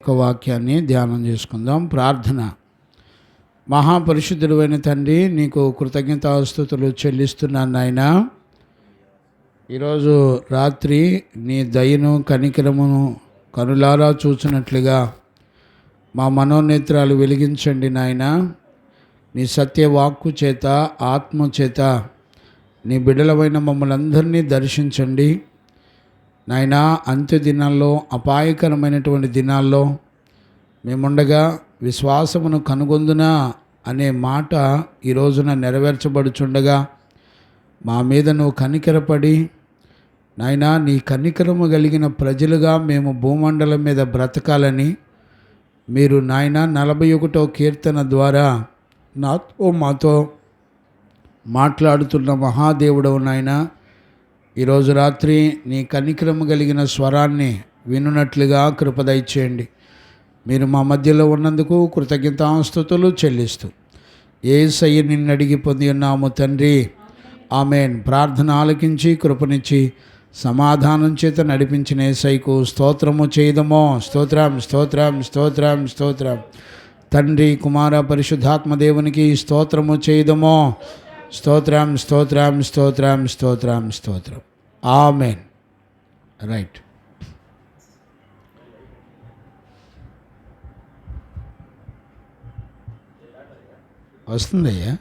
ఒక వాక్యాన్ని ధ్యానం చేసుకుందాం. ప్రార్థన. మహాపరిశుద్ధుడైన తండ్రి, నీకు కృతజ్ఞతాస్తుతులు చెల్లిస్తున్నాను నాయన. ఈరోజు రాత్రి నీ దయను కనికరమును కనులారా చూసినట్లుగా మా మనోనేత్రాలు వెలిగించండి నాయన. నీ సత్యవాక్కు చేత, ఆత్మ చేత నీ బిడ్డలమైన మమ్మల్ని అందరినీ దర్శించండి నాయనా. అంత్య దినాల్లో, అపాయకరమైనటువంటి దినాల్లో మేముండగా విశ్వాసమును కనుగొందునా అనే మాట ఈ రోజున నెరవేర్చబడుచుండగా మా మీద నువ్వు కనికరపడి నాయనా, నీ కనికరము కలిగిన ప్రజలుగా మేము భూమండలం మీద బ్రతకాలని మీరు నాయన 41వ కీర్తన ద్వారా మాతో మాట్లాడుతున్న మహాదేవుడవు నాయన. ఈరోజు రాత్రి నీ కనికరము కలిగిన స్వరాన్ని వినున్నట్లుగా కృప దయచేయండి. మీరు మా మధ్యలో ఉన్నందుకు కృతజ్ఞతాస్తుతులు చెల్లిస్తూ యేసయ్య నిన్ను అడిగి పొంది ఉన్నాము తండ్రి, ఆమేన్. ప్రార్థన ఆలకించి కృపనిచ్చి సమాధానం చేత నడిపించిన యేసయ్యకు స్తోత్రము చేయదమో. స్తోత్రం స్తోత్రం స్తోత్రం స్తోత్రం. తండ్రి, కుమార, పరిశుద్ధాత్మ దేవునికి స్తోత్రము చేయదమో. స్తోత్రం స్తోత్రం స్తోత్రం స్తోత్రం స్తోత్రం. ఆమేన్. రైట్. వస్తుందయ్యా.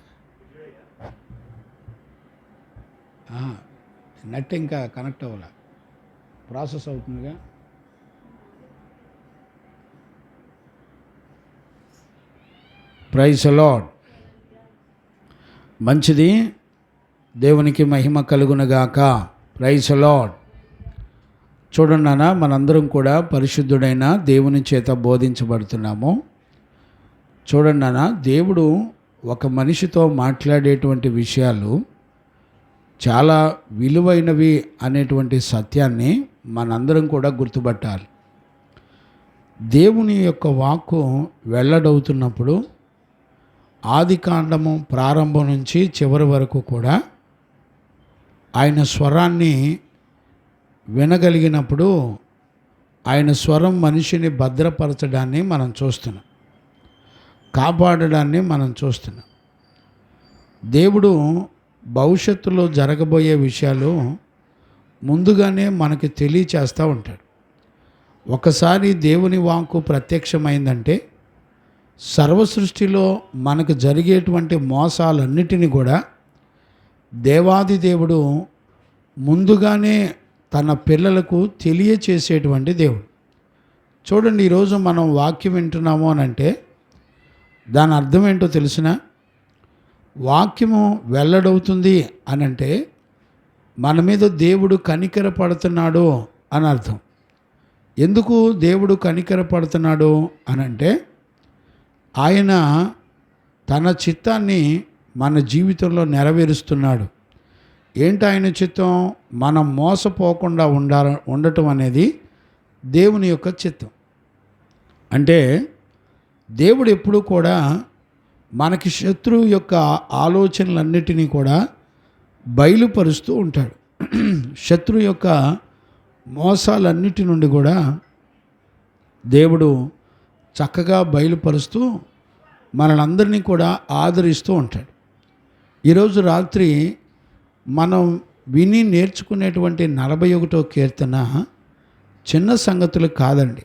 నెట్ ఇంకా కనెక్ట్ అవ్వాల, ప్రాసెస్ అవుతుందిగా. Praise the lord. మంచిది, దేవునికి మహిమ కలుగునగాక. Praise the lord. చూడండి నాన్న, మనందరం కూడా పరిశుద్ధుడైన దేవుని చేత బోధించబడుతున్నాము. చూడండి నాన్న, దేవుడు ఒక మనిషితో మాట్లాడేటువంటి విషయాలు చాలా విలువైనవి అనేటువంటి సత్యాన్ని మనందరం కూడా గుర్తుపట్టాలి. దేవుని యొక్క వాక్కు వెల్లడవుతున్నప్పుడు ఆదికాండము ప్రారంభం నుంచి చివరి వరకు కూడా ఆయన స్వరాన్ని వినగలిగినప్పుడు ఆయన స్వరం మనిషిని భద్రపరచడాన్ని మనం చూస్తున్నాం, కాపాడడాన్ని మనం చూస్తున్నాం. దేవుడు భవిష్యత్తులో జరగబోయే విషయాలు ముందుగానే మనకి తెలియచేస్తూ ఉంటాడు. ఒకసారి దేవుని వాక్కు ప్రత్యక్షమైందంటే సర్వసృష్టిలో మనకు జరిగేటువంటి మోసాలన్నిటినీ కూడా దేవాది దేవుడు ముందుగానే తన పిల్లలకు తెలియచేసేటువంటి దేవుడు. చూడండి, ఈరోజు మనం వాక్యం వింటున్నాము అని అంటే దాని అర్థం ఏంటో తెలిసిన? వాక్యము వెల్లడవుతుంది అని అంటే మన మీద దేవుడు కనికర పడుతున్నాడు అని అర్థం. ఎందుకు దేవుడు కనికర పడుతున్నాడు అని అంటే ఆయన తన చిత్తాన్ని మన జీవితంలో నెరవేరుస్తున్నాడు. ఏంటి ఆయన చిత్తం? మనం మోసపోకుండా ఉండటం అనేది దేవుని యొక్క చిత్తం. అంటే దేవుడు ఎప్పుడూ కూడా మనకి శత్రువు యొక్క ఆలోచనలన్నిటినీ కూడా బయలుపరుస్తూ ఉంటాడు. శత్రువు యొక్క మోసాలన్నిటి నుండి కూడా దేవుడు చక్కగా బయలుపరుస్తూ మనలందరినీ కూడా ఆదరిస్తూ ఉంటాడు. ఈరోజు రాత్రి మనం విని నేర్చుకునేటువంటి 41వ కీర్తన చిన్న సంగతులు కాదండి,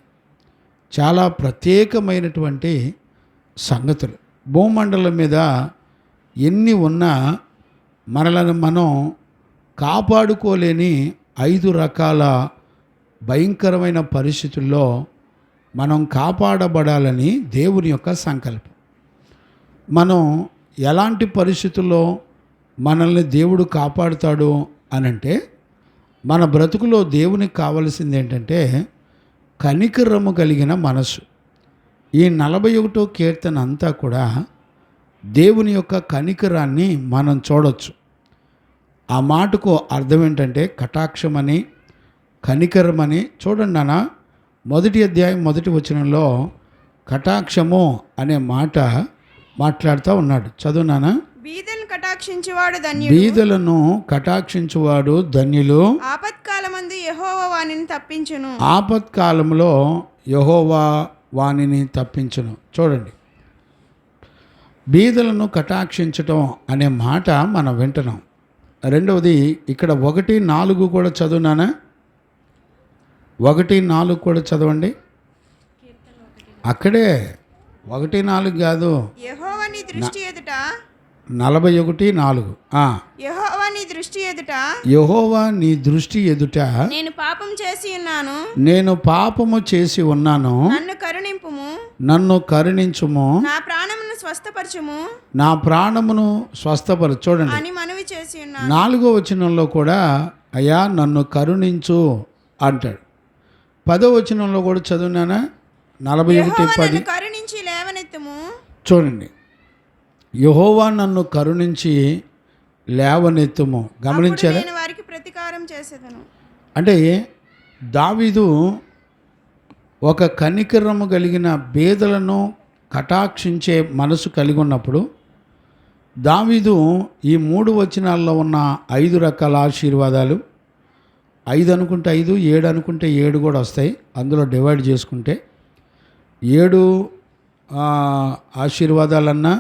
చాలా ప్రత్యేకమైనటువంటి సంగతులు. భూమండలం మీద ఎన్ని ఉన్నా మనలను మనం కాపాడుకోలేని 5 రకాల భయంకరమైన పరిస్థితుల్లో మనం కాపాడబడాలని దేవుని యొక్క సంకల్పం. మనం ఎలాంటి పరిస్థితుల్లో మనల్ని దేవుడు కాపాడుతాడు అనంటే మన బ్రతుకులో దేవునికి కావలసింది ఏంటంటే కనికరము కలిగిన మనసు. ఈ 41వ కీర్తన అంతా కూడా దేవుని యొక్క కనికరాన్ని మనం చూడవచ్చు. ఆ మాటకు అర్థం ఏంటంటే కటాక్షమని, కనికరమని. చూడండి నాన్న, 1వ అధ్యాయం 1వ వచనంలో కటాక్షము అనే మాట మాట్లాడుతూ ఉన్నాడు. చదువు నాన్న. బీదలను కటాక్షించువాడు ధన్యుడు. బీదలను కటాక్షించువాడు ధన్యులు. ఆపత్కాలమందు యెహోవా వానిని తప్పించును. ఆపత్కాలంలో యెహోవా వానిని తప్పించును. చూడండి, బీదలను కటాక్షించటం అనే మాట మనం వింటున్నాం. రెండవది ఇక్కడ 1:4 కూడా చదువునానా? 1:4 కూడా చదవండి. అక్కడే 1:4 కాదు, యెహోవా నీ దృష్టి ఎదుట 41:4. యెహోవా నీ దృష్టి ఎదుట యెహోవా నీ దృష్టి ఎదుట నేను పాపం చేసి ఉన్నాను, నేను పాపము చేసి ఉన్నాను, నన్ను కరుణింపుము, నన్ను కరుణించుము, నా ప్రాణమును స్వస్థపరచుము నా ప్రాణమును స్వస్థపరచు. చూడండి, అని మనవి చేసి ఉన్నాను. 4వ వచనంలో కూడా అయ్యా నన్ను కరుణించు అంటాడు. 10వ వచనంలో కూడా చదివినానా? 41:10. నన్ను కరుణించి లేవనెత్తుము. చూడండి, యెహోవా నన్ను కరుణించి లేవనెత్తుము. గమనించారా? నేను వారికి ప్రతీకారం చేసేదను. అంటే దావీదు ఒక కనికరము కలిగిన బేదలను కటాక్షించే మనసు కలిగి ఉన్నప్పుడు దావీదు ఈ 3 వచనాల్లో ఉన్న 5 రకాల ఆశీర్వాదాలు, 5 అనుకుంటే 5, 7 అనుకుంటే 7 కూడా వస్తాయి. అందులో డివైడ్ చేసుకుంటే 7 ఆశీర్వాదాలన్నా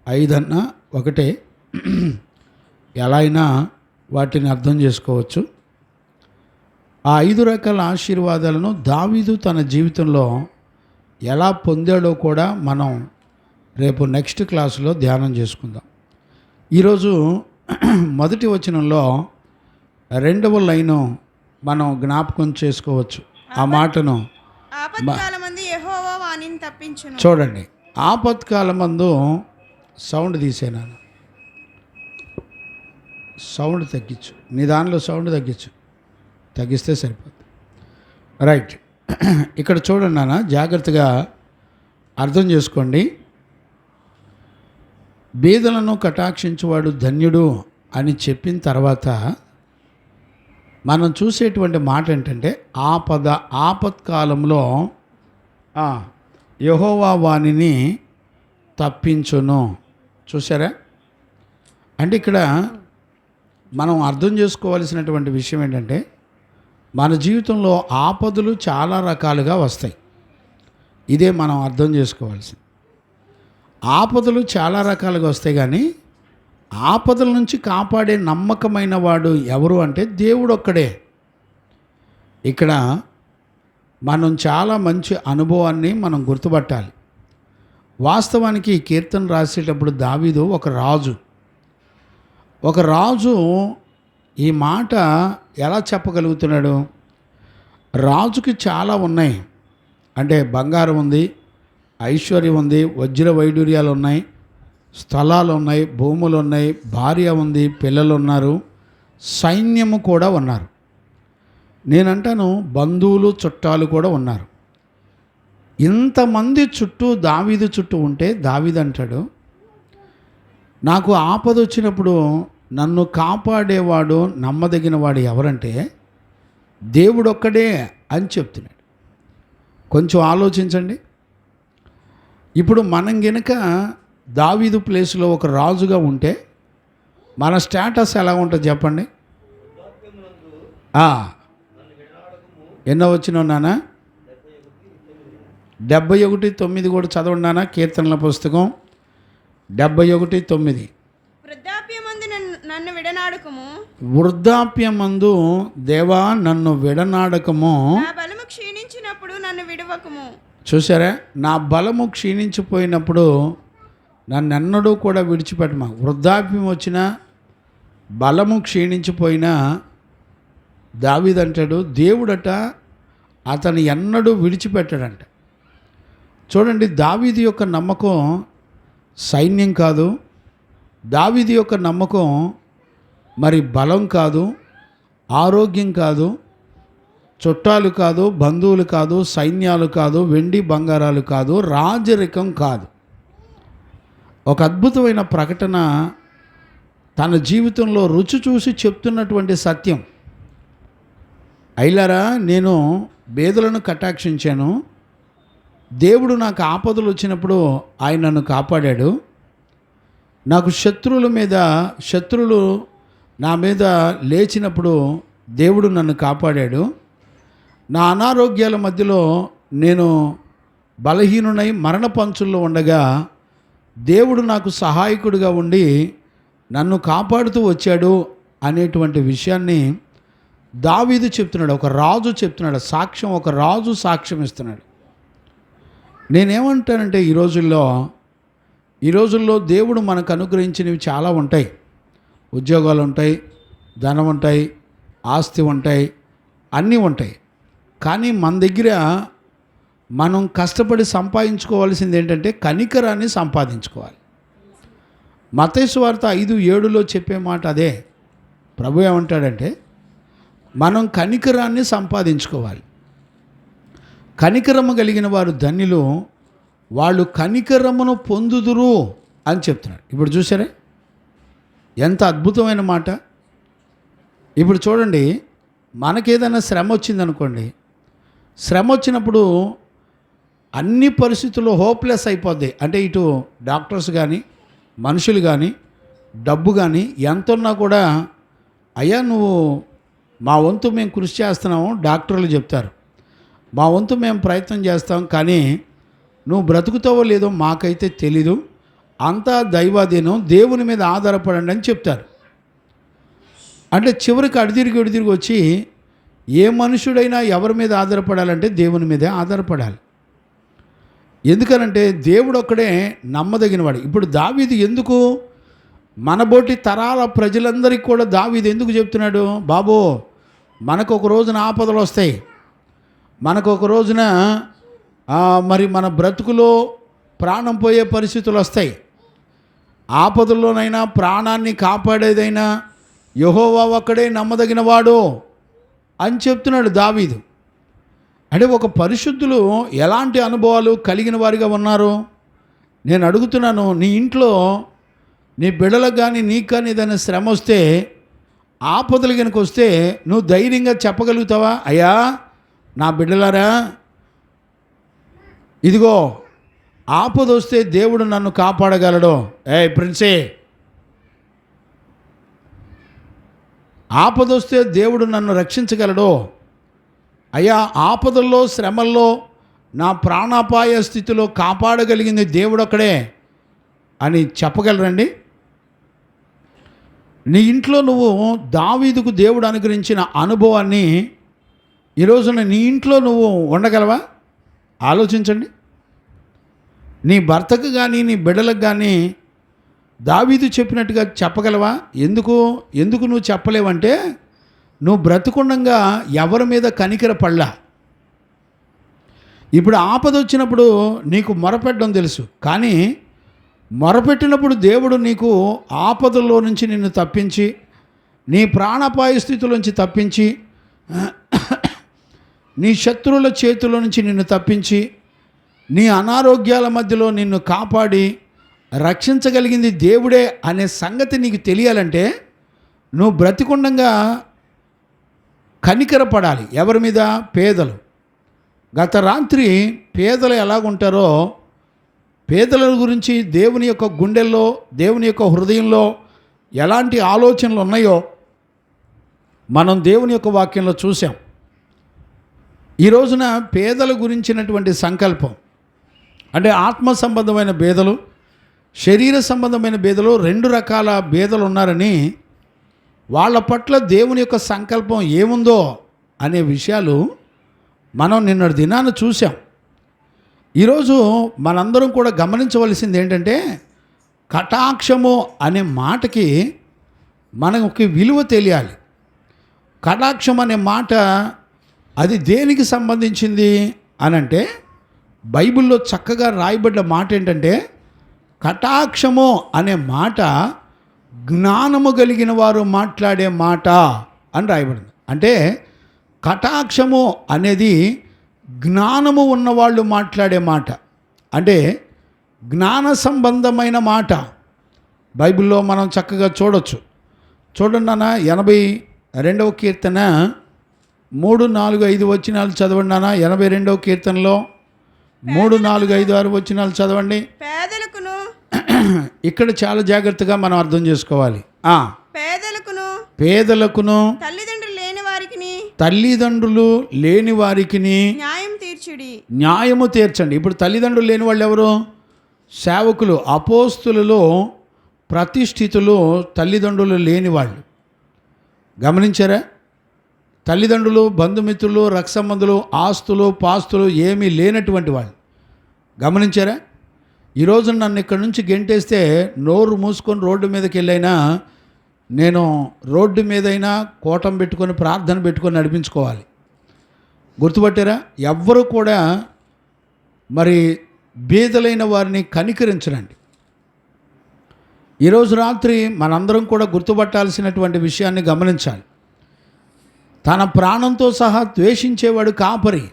5 అన్నా ఒకటే. ఎలా అయినా వాటిని అర్థం చేసుకోవచ్చు. ఆ 5 రకాల ఆశీర్వాదాలను దావీదు తన జీవితంలో ఎలా పొందాడో కూడా మనం రేపు నెక్స్ట్ క్లాసులో ధ్యానం చేసుకుందాం. ఈరోజు మొదటి వచనంలో 2వ లైను మనం జ్ఞాపకం చేసుకోవచ్చు. ఆ మాటను ఆపత్కాలమందు యెహోవా వానిని తప్పించును. చూడండి, ఆపత్కాలమందు సౌండ్ తీసేనాను, సౌండ్ తగ్గించు, నీ దానిలో సౌండ్ తగ్గిస్తే సరిపోతుంది. రైట్, ఇక్కడ చూడండి నాన్న, జాగ్రత్తగా అర్థం చేసుకోండి. బీదలను కటాక్షించువాడు ధన్యుడు అని చెప్పిన తర్వాత మనం చూసేటువంటి మాట ఏంటంటే ఆపత్కాలంలో యెహోవా వానిని తప్పించును. చూసారా? అంటే ఇక్కడ మనం అర్థం చేసుకోవాల్సినటువంటి విషయం ఏంటంటే మన జీవితంలో ఆపదలు చాలా రకాలుగా వస్తాయి. ఇదే మనం అర్థం చేసుకోవాల్సింది. ఆపదలు చాలా రకాలుగా వస్తాయి, కానీ ఆపదల నుంచి కాపాడే నమ్మకమైన వాడు ఎవరు అంటే దేవుడు ఒక్కడే. ఇక్కడ మనం చాలా మంచి అనుభవాన్ని మనం గుర్తుపట్టాలి. వాస్తవానికి ఈ కీర్తన రాసేటప్పుడు దావీదు ఒక రాజు ఈ మాట ఎలా చెప్పగలుగుతున్నాడు? రాజుకి చాలా ఉన్నాయి. అంటే బంగారం ఉంది, ఐశ్వర్యం ఉంది, వజ్ర వైడూర్యాలు ఉన్నాయి, స్థలాలు ఉన్నాయి, భూములు ఉన్నాయి, భార్య ఉంది, పిల్లలు ఉన్నారు, సైన్యము కూడా ఉన్నారు. నేనంటాను బంధువులు చుట్టాలు కూడా ఉన్నారు. ఇంతమంది చుట్టూ దావీదు చుట్టూ ఉంటే దావీదు అంటాడు, నాకు ఆపద వచ్చినప్పుడు నన్ను కాపాడేవాడు నమ్మదగిన వాడు ఎవరంటే దేవుడొక్కడే అని చెప్తున్నాడు. కొంచెం ఆలోచించండి. ఇప్పుడు మనం గనుక దావీదు ప్లేస్లో ఒక రాజుగా ఉంటే మన స్టేటస్ ఎలా ఉంటుంది చెప్పండి? ఎన్నో వచ్చినావు నాన్న? 71:9 కూడా చదవండి నాన్న, కీర్తనల పుస్తకం 71:9. వృద్ధాప్యమందు నన్ను విడనాడకము, వృద్ధాప్యమందు దేవా నన్ను విడనాడకము, నా బలము క్షీణించినప్పుడు నన్ను విడవకము. చూసారా? నా బలము క్షీణించిపోయినప్పుడు నన్నెన్నడూ కూడా విడిచిపెట్టమా. వృద్ధాప్యం వచ్చినా బలము క్షీణించిపోయినా దావీదు అంటాడు దేవుడట అతను ఎన్నడూ విడిచిపెట్టాడంట. చూడండి, దావీదు యొక్క నమ్మకం సైన్యం కాదు, దావీదు యొక్క నమ్మకం మరి బలం కాదు, ఆరోగ్యం కాదు, చుట్టాలు కాదు, బంధువులు కాదు, సైన్యాలు కాదు, వెండి బంగారాలు కాదు, రాజరికం కాదు. ఒక అద్భుతమైన ప్రకటన తన జీవితంలో రుచి చూసి చెప్తున్నటువంటి సత్యం. అయిలారా, నేను బేదలను కటాక్షించాను, దేవుడు నాకు ఆపదలు వచ్చినప్పుడు ఆయన నన్ను కాపాడాడు, నాకు శత్రువులు నా మీద లేచినప్పుడు దేవుడు నన్ను కాపాడాడు, నా అనారోగ్యాల మధ్యలో నేను బలహీనునై మరణ పంచుల్లో ఉండగా దేవుడు నాకు సహాయకుడిగా ఉండి నన్ను కాపాడుతూ వచ్చాడు అనేటువంటి విషయాన్ని దావీదు చెప్తున్నాడు. ఒక రాజు చెప్తున్నాడు సాక్ష్యం, ఒక రాజు సాక్ష్యం ఇస్తున్నాడు. నేనేమంటానంటే ఈ రోజుల్లో దేవుడు మనకు అనుగ్రహించినవి చాలా ఉంటాయి. ఉద్యోగాలు ఉంటాయి, ధనం ఉంటాయి, ఆస్తి ఉంటాయి, అన్నీ ఉంటాయి. కానీ మన దగ్గర మనం కష్టపడి సంపాదించుకోవాల్సింది ఏంటంటే కనికరాన్ని సంపాదించుకోవాలి. మత్తయి సువార్త 5:7 చెప్పే మాట అదే. ప్రభు ఏమంటాడంటే మనం కనికరాన్ని సంపాదించుకోవాలి. కనికరము కలిగిన వారు ధన్యులు, వాళ్ళు కనికరమును పొందుదురు అని చెప్తున్నాడు. ఇప్పుడు చూసారే ఎంత అద్భుతమైన మాట. ఇప్పుడు చూడండి, మనకేదైనా శ్రమ వచ్చిందనుకోండి, శ్రమ వచ్చినప్పుడు అన్ని పరిస్థితుల్లో హోప్లెస్ అయిపోద్ది. అంటే ఇటు డాక్టర్స్ కానీ మనుషులు కానీ డబ్బు కానీ ఎంత ఉన్నా కూడా, అయ్యా నువ్వు మా వంతు మేము కృషి చేస్తున్నాము, డాక్టర్లు చెప్తారు, మా వంతు మేము ప్రయత్నం చేస్తాం, కానీ నువ్వు బ్రతుకుతావో లేదో మాకైతే తెలీదు, అంతా దైవాధీనం, దేవుని మీద ఆధారపడండి అని చెప్తారు. అంటే చివరికి అడిదిరిగి వచ్చి ఏ మనుషుడైనా ఎవరి మీద ఆధారపడాలంటే దేవుని మీదే ఆధారపడాలి. ఎందుకనంటే దేవుడు ఒక్కడే నమ్మదగినవాడు. ఇప్పుడు దావీదు ఎందుకు మనబోటి తరాల ప్రజలందరికీ కూడా దావీదు ఎందుకు చెప్తున్నాడు, బాబో మనకు ఒక రోజున ఆపదలు వస్తాయి, మనకు ఒక రోజున మరి మన బ్రతుకులో ప్రాణం పోయే పరిస్థితులు వస్తాయి, ఆపదల్లోనైనా ప్రాణాన్ని కాపాడేదైనా యెహోవా ఒక్కడే నమ్మదగినవాడు అని చెప్తున్నాడు దావీదు. అంటే ఒక పరిశుద్ధులు ఎలాంటి అనుభవాలు కలిగిన వారిగా ఉన్నారు? నేను అడుగుతున్నాను, నీ ఇంట్లో నీ బిడ్డలకు కానీ నీకు కానీ ఏదైనా శ్రమ వస్తే, ఆపదలు కనుక వస్తే నువ్వు ధైర్యంగా చెప్పగలుగుతావా, అయ్యా నా బిడ్డలారా ఇదిగో ఆపద వస్తే దేవుడు నన్ను కాపాడగలడు, ప్రిన్సే ఆపద వస్తే దేవుడు నన్ను రక్షించగలడు, అయ్యా ఆపదల్లో శ్రమల్లో నా ప్రాణాపాయ స్థితిలో కాపాడగలిగింది దేవుడు ఒక్కడే అని చెప్పగలరండి? నీ ఇంట్లో నువ్వు దావీదుకు దేవుడు అనుగ్రహించిన అనుభవాన్ని ఈరోజున నీ ఇంట్లో నువ్వు ఉండగలవా? ఆలోచించండి. నీ భర్తకు కానీ నీ బిడ్డలకు కానీ దావీదు చెప్పినట్టుగా చెప్పగలవా? ఎందుకు నువ్వు చెప్పలేవంటే నువ్వు బ్రతుకుండగా ఎవరి మీద కనికర పడలా. ఇప్పుడు ఆపద వచ్చినప్పుడు నీకు మొరపెట్టడం తెలుసు, కానీ మొరపెట్టినప్పుడు దేవుడు నీకు ఆపదల్లో నుంచి నిన్ను తప్పించి, నీ ప్రాణాపాయ స్థితిలోంచి తప్పించి, నీ శత్రువుల చేతుల నుంచి నిన్ను తప్పించి, నీ అనారోగ్యాల మధ్యలో నిన్ను కాపాడి రక్షించగలిగింది దేవుడే అనే సంగతి నీకు తెలియాలంటే నువ్వు బ్రతికుండగా కనికరపడాలి. ఎవరి మీద? పేదలు. గత రాత్రి పేదలు ఎలాగుంటారో, పేదల గురించి దేవుని యొక్క గుండెల్లో, దేవుని యొక్క హృదయంలో ఎలాంటి ఆలోచనలు ఉన్నాయో మనం దేవుని యొక్క వాక్యంలో చూసాం. ఈ రోజున పేదల గురించినటువంటి సంకల్పం అంటే ఆత్మ సంబంధమైన బేదలు, శరీర సంబంధమైన బేదలు, 2 రకాల బేదలు ఉన్నారని, వాళ్ళ పట్ల దేవుని యొక్క సంకల్పం ఏముందో అనే విషయాలు మనం నిన్నటి దినాన్ని చూసాం. ఈరోజు మనందరం కూడా గమనించవలసింది ఏంటంటే, కటాక్షము అనే మాటకి మనకి విలువ తెలియాలి. కటాక్షం అనే మాట అది దేనికి సంబంధించింది అనంటే, బైబిల్లో చక్కగా రాయబడ్డ మాట ఏంటంటే, కటాక్షము అనే మాట జ్ఞానము కలిగిన వారు మాట్లాడే మాట అని రాయబడింది. అంటే కటాక్షము అనేది జ్ఞానము ఉన్నవాళ్ళు మాట్లాడే మాట, అంటే జ్ఞాన సంబంధమైన మాట. బైబిల్లో మనం చక్కగా చూడొచ్చు. చూడండి నాన్న, 82వ కీర్తన 3, 4, 5 వచనాలు చదవండి నాన్న. 82వ కీర్తనలో 3, 4, 5, 6 వచనాలు చదవండి. పేదలకును ఇక్కడ చాలా జాగ్రత్తగా మనం అర్థం చేసుకోవాలి. పేదలకును తల్లిదండ్రులు లేని వారికి న్యాయం తీర్చుడి. న్యాయము తీర్చండి. ఇప్పుడు తల్లిదండ్రులు లేని వాళ్ళు ఎవరు? సేవకులు, అపోస్తులలో ప్రతిష్ఠితులు తల్లిదండ్రులు లేని వాళ్ళు. గమనించారా? తల్లిదండ్రులు, బంధుమిత్రులు, రక్తసంబంధులు, ఆస్తులు పాస్తులు ఏమీ లేనటువంటి వాళ్ళు. గమనించారా? ఈరోజు నన్ను ఇక్కడి నుంచి గెంటేస్తే నోరు మూసుకొని రోడ్డు మీదకి వెళ్ళైనా నేను రోడ్డు మీదైనా కోటం పెట్టుకొని ప్రార్థన పెట్టుకొని నడిపించుకోవాలి. గుర్తుపట్టారా? ఎవ్వరూ కూడా మరి బీదలైన వారిని కనికరించరండి. ఈరోజు రాత్రి మనందరం కూడా గుర్తుపట్టాల్సినటువంటి విషయాన్ని గమనించాలి. తన ప్రాణంతో సహా ద్వేషించేవాడు కాపరి.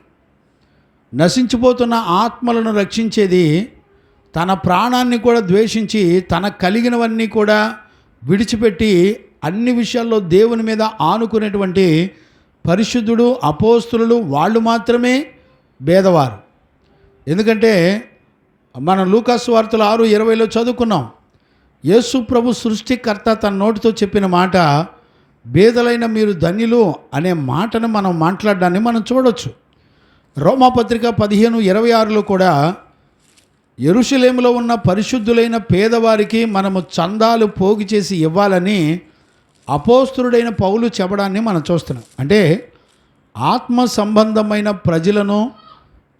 నశించిపోతున్న ఆత్మలను రక్షించేది తన ప్రాణాన్ని కూడా ద్వేషించి తన కలిగినవన్నీ కూడా విడిచిపెట్టి అన్ని విషయాల్లో దేవుని మీద ఆనుకునేటువంటి పరిశుద్ధుడు, అపోస్తులు వాళ్ళు మాత్రమే భేదవారు. ఎందుకంటే మనం లూకాసు వార్తలు 6:20 చదువుకున్నాం. యేసు ప్రభు సృష్టికర్త తన నోటితో చెప్పిన మాట, భేదలైన మీరు ధన్యులు అనే మాటను మనం మాట్లాడడాన్ని మనం చూడొచ్చు. రోమాపత్రిక 15:26 కూడా యెరూషలేములో ఉన్న పరిశుద్ధులైన పేదవారికి మనము చందాలు పోగు చేసి ఇవ్వాలని అపోస్తులుడైన పౌలు చెప్పడాన్ని మనం చూస్తున్నాం. అంటే ఆత్మ సంబంధమైన ప్రజలను,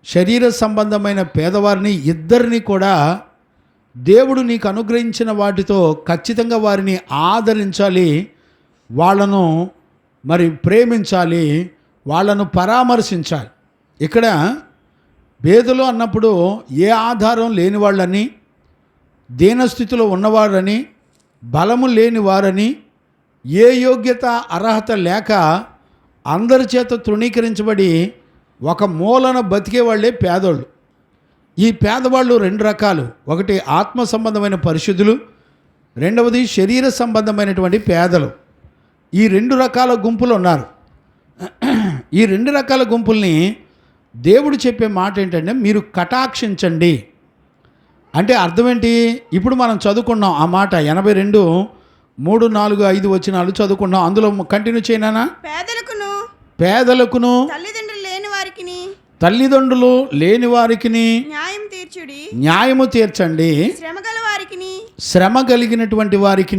శరీర సంబంధమైన పేదవారిని ఇద్దరిని కూడా దేవుడు నీకు అనుగ్రహించిన వాటితో ఖచ్చితంగా వారిని ఆదరించాలి, వాళ్ళను మరి ప్రేమించాలి, వాళ్ళను పరామర్శించాలి. ఇక్కడ పేదలు అన్నప్పుడు ఏ ఆధారం లేని వాళ్ళని, దీనస్థితిలో ఉన్నవారని, బలము లేని వారని, ఏ యోగ్యత అర్హత లేక అందరి చేత తృణీకరించబడి ఒక మూలన బతికే వాళ్ళే పేదోళ్ళు. ఈ పేదవాళ్ళు రెండు రకాలు. ఒకటి ఆత్మ సంబంధమైన పరిశుద్ధులు, రెండవది శరీర సంబంధమైనటువంటి పేదలు. ఈ రెండు రకాల గుంపులు ఉన్నారు. ఈ రెండు రకాల గుంపుల్ని దేవుడు చెప్పే మాట ఏంటంటే మీరు కటాక్షించండి. అంటే అర్థం ఏంటి? ఇప్పుడు మనం చదువుకున్నాం ఆ మాట 82, 3, 4, 5 వచనాలు చదువుకున్నాం. అందులో కంటిన్యూ చేయనా? పేదలకును తల్లిదండ్రులు లేని వారికి న్యాయము తీర్చండి. శ్రమ కలిగినటువంటి వారికి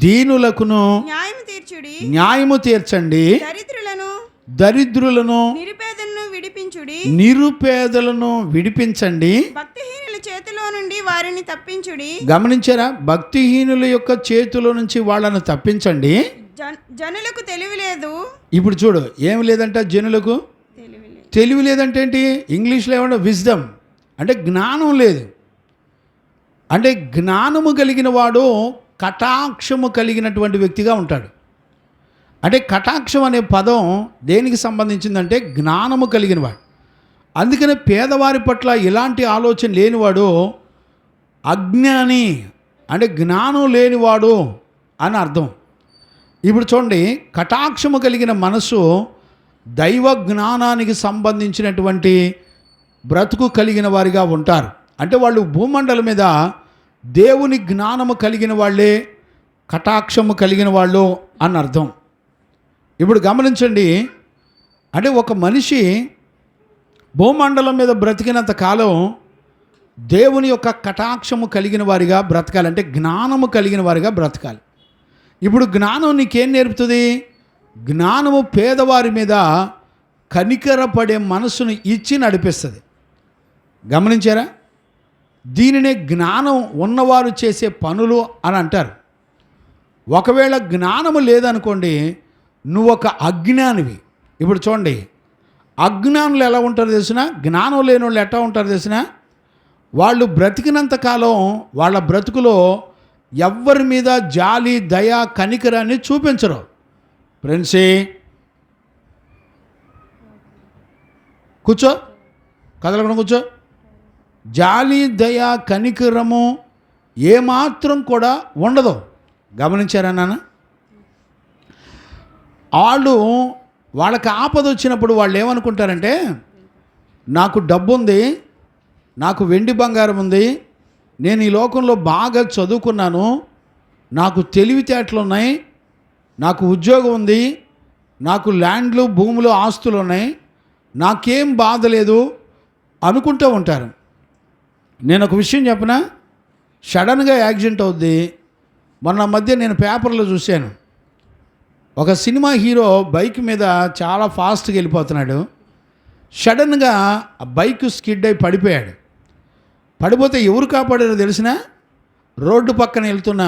దీనులకును న్యాయము తీర్చండి. దరిద్రులను నిరుపేదలను విడిపించండి. భక్తిహీనుల చేతిలో నుండి వారిని తప్పించుడి. గమనించారా? భక్తిహీనుల యొక్క చేతిలో నుంచి వాళ్ళను తప్పించండి. జనులకు తెలివి లేదు. ఇప్పుడు చూడు, ఏమి లేదంట జనులకు తెలివి లేదంటే ఏంటి? ఇంగ్లీష్లో ఏమంటే విజ్డమ్ అంటే జ్ఞానం లేదు. అంటే జ్ఞానము కలిగిన వాడు కటాక్షము కలిగినటువంటి వ్యక్తిగా ఉంటాడు. అంటే కటాక్షం అనే పదం దేనికి సంబంధించిందంటే జ్ఞానము కలిగిన వాడు. అందుకనే పేదవారి పట్ల ఇలాంటి ఆలోచన లేనివాడు అజ్ఞాని, అంటే జ్ఞానం లేనివాడు అని అర్థం. ఇప్పుడు చూడండి, కటాక్షము కలిగిన మనసు దైవ జ్ఞానానికి సంబంధించినటువంటి బ్రతుకు కలిగిన వారిగా ఉంటారు. అంటే వాళ్ళు భూమండలం మీద దేవుని జ్ఞానము కలిగిన వాళ్ళే కటాక్షము కలిగిన వాళ్ళు అని అర్థం. ఇప్పుడు గమనించండి, అంటే ఒక మనిషి భూమండలం మీద బ్రతికినంత కాలం దేవుని యొక్క కటాక్షము కలిగిన వారిగా బ్రతకాలి, అంటే జ్ఞానము కలిగిన వారిగా బ్రతకాలి. ఇప్పుడు జ్ఞానం నీకేం నేర్పుతుంది? జ్ఞానము పేదవారి మీద కనికరపడే మనసును ఇచ్చి నడిపిస్తుంది. గమనించారా? దీనినే జ్ఞానం ఉన్నవారు చేసే పనులు అని అంటారు. ఒకవేళ జ్ఞానము లేదనుకోండి, నువ్వు ఒక అజ్ఞానివి. ఇప్పుడు చూడండి, అజ్ఞానులు ఎలా ఉంటారో తెలిసిన, జ్ఞానం లేని వాళ్ళు ఎట్లా ఉంటారో తెలిసిన, వాళ్ళు బ్రతికినంతకాలం వాళ్ళ బ్రతుకులో ఎవ్వరి మీద జాలి, దయ, కనికరాన్ని చూపించరు. ఫ్రెండ్సే కూర్చో, కదలకుండా కూర్చో. జాలి, దయ, కనికరము ఏమాత్రం కూడా ఉండదు. గమనించారా నాన్న? వాళ్ళకి ఆపద వచ్చినప్పుడు వాళ్ళు ఏమనుకుంటారంటే, నాకు డబ్బు ఉంది, నాకు వెండి బంగారం ఉంది, నేను ఈ లోకంలో బాగా చదువుకున్నాను, నాకు తెలివితేటలు ఉన్నాయి, నాకు ఉద్యోగం ఉంది, నాకు ల్యాండ్లు, భూములు, ఆస్తులు ఉన్నాయి, నాకేం బాధ లేదు అనుకుంటూ ఉంటారు. నేను ఒక విషయం చెప్పనా, సడన్గా యాక్సిడెంట్ అవుద్ది. మొన్న మధ్య నేను పేపర్లో చూశాను, ఒక సినిమా హీరో బైక్ మీద చాలా ఫాస్ట్గా వెళ్ళిపోతున్నాడు. సడన్గా ఆ బైక్ స్కిడ్ అయి పడిపోయాడు. పడిపోతే ఎవరు కాపాడారో తెలిసినా, రోడ్డు పక్కన వెళ్తున్న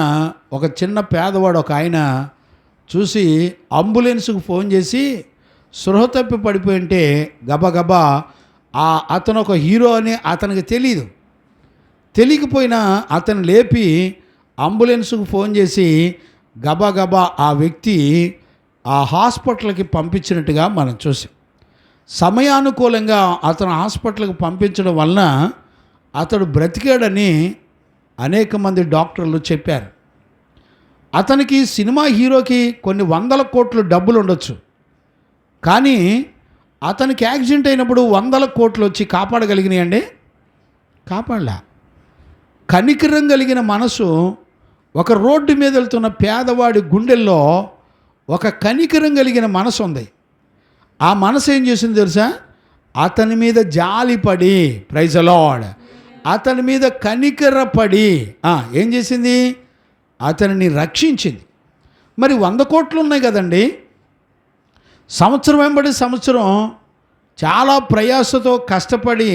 ఒక చిన్న పేదవాడు ఒక ఆయన చూసి అంబులెన్స్కు ఫోన్ చేసి స్పృహ తప్పి పడిపోయి ఉంటే గబగబా అతను ఒక హీరో అని అతనికి తెలియకపోయినా అతను లేపి అంబులెన్స్కు ఫోన్ చేసి గబగబా ఆ వ్యక్తి ఆ హాస్పిటల్కి పంపించినట్టుగా మనం చూసాం. సమయానుకూలంగా అతను హాస్పిటల్కి పంపించడం వలన అతడు బ్రతికాడని అనేక మంది డాక్టర్లు చెప్పారు. అతనికి సినిమా హీరోకి కొన్ని 100 కోట్ల డబ్బులు ఉండొచ్చు, కానీ అతనికి యాక్సిడెంట్ అయినప్పుడు 100 కోట్లు వచ్చి కాపాడగలిగినాయండి? కాపాడలా. కనికరం కలిగిన మనసు, ఒక రోడ్డు మీద వెళ్తున్న పేదవాడి గుండెల్లో ఒక కనికరం కలిగిన మనసు ఉంది. ఆ మనసు ఏం చేసింది తెలుసా? అతని మీద జాలిపడి, ప్రైజ్ ది లార్డ్, అతని మీద కనికరపడి ఏం చేసింది? అతనిని రక్షించింది. మరి 100 కోట్లు ఉన్నాయి కదండి, సంవత్సరం వెంబడి సంవత్సరం చాలా ప్రయాసతో కష్టపడి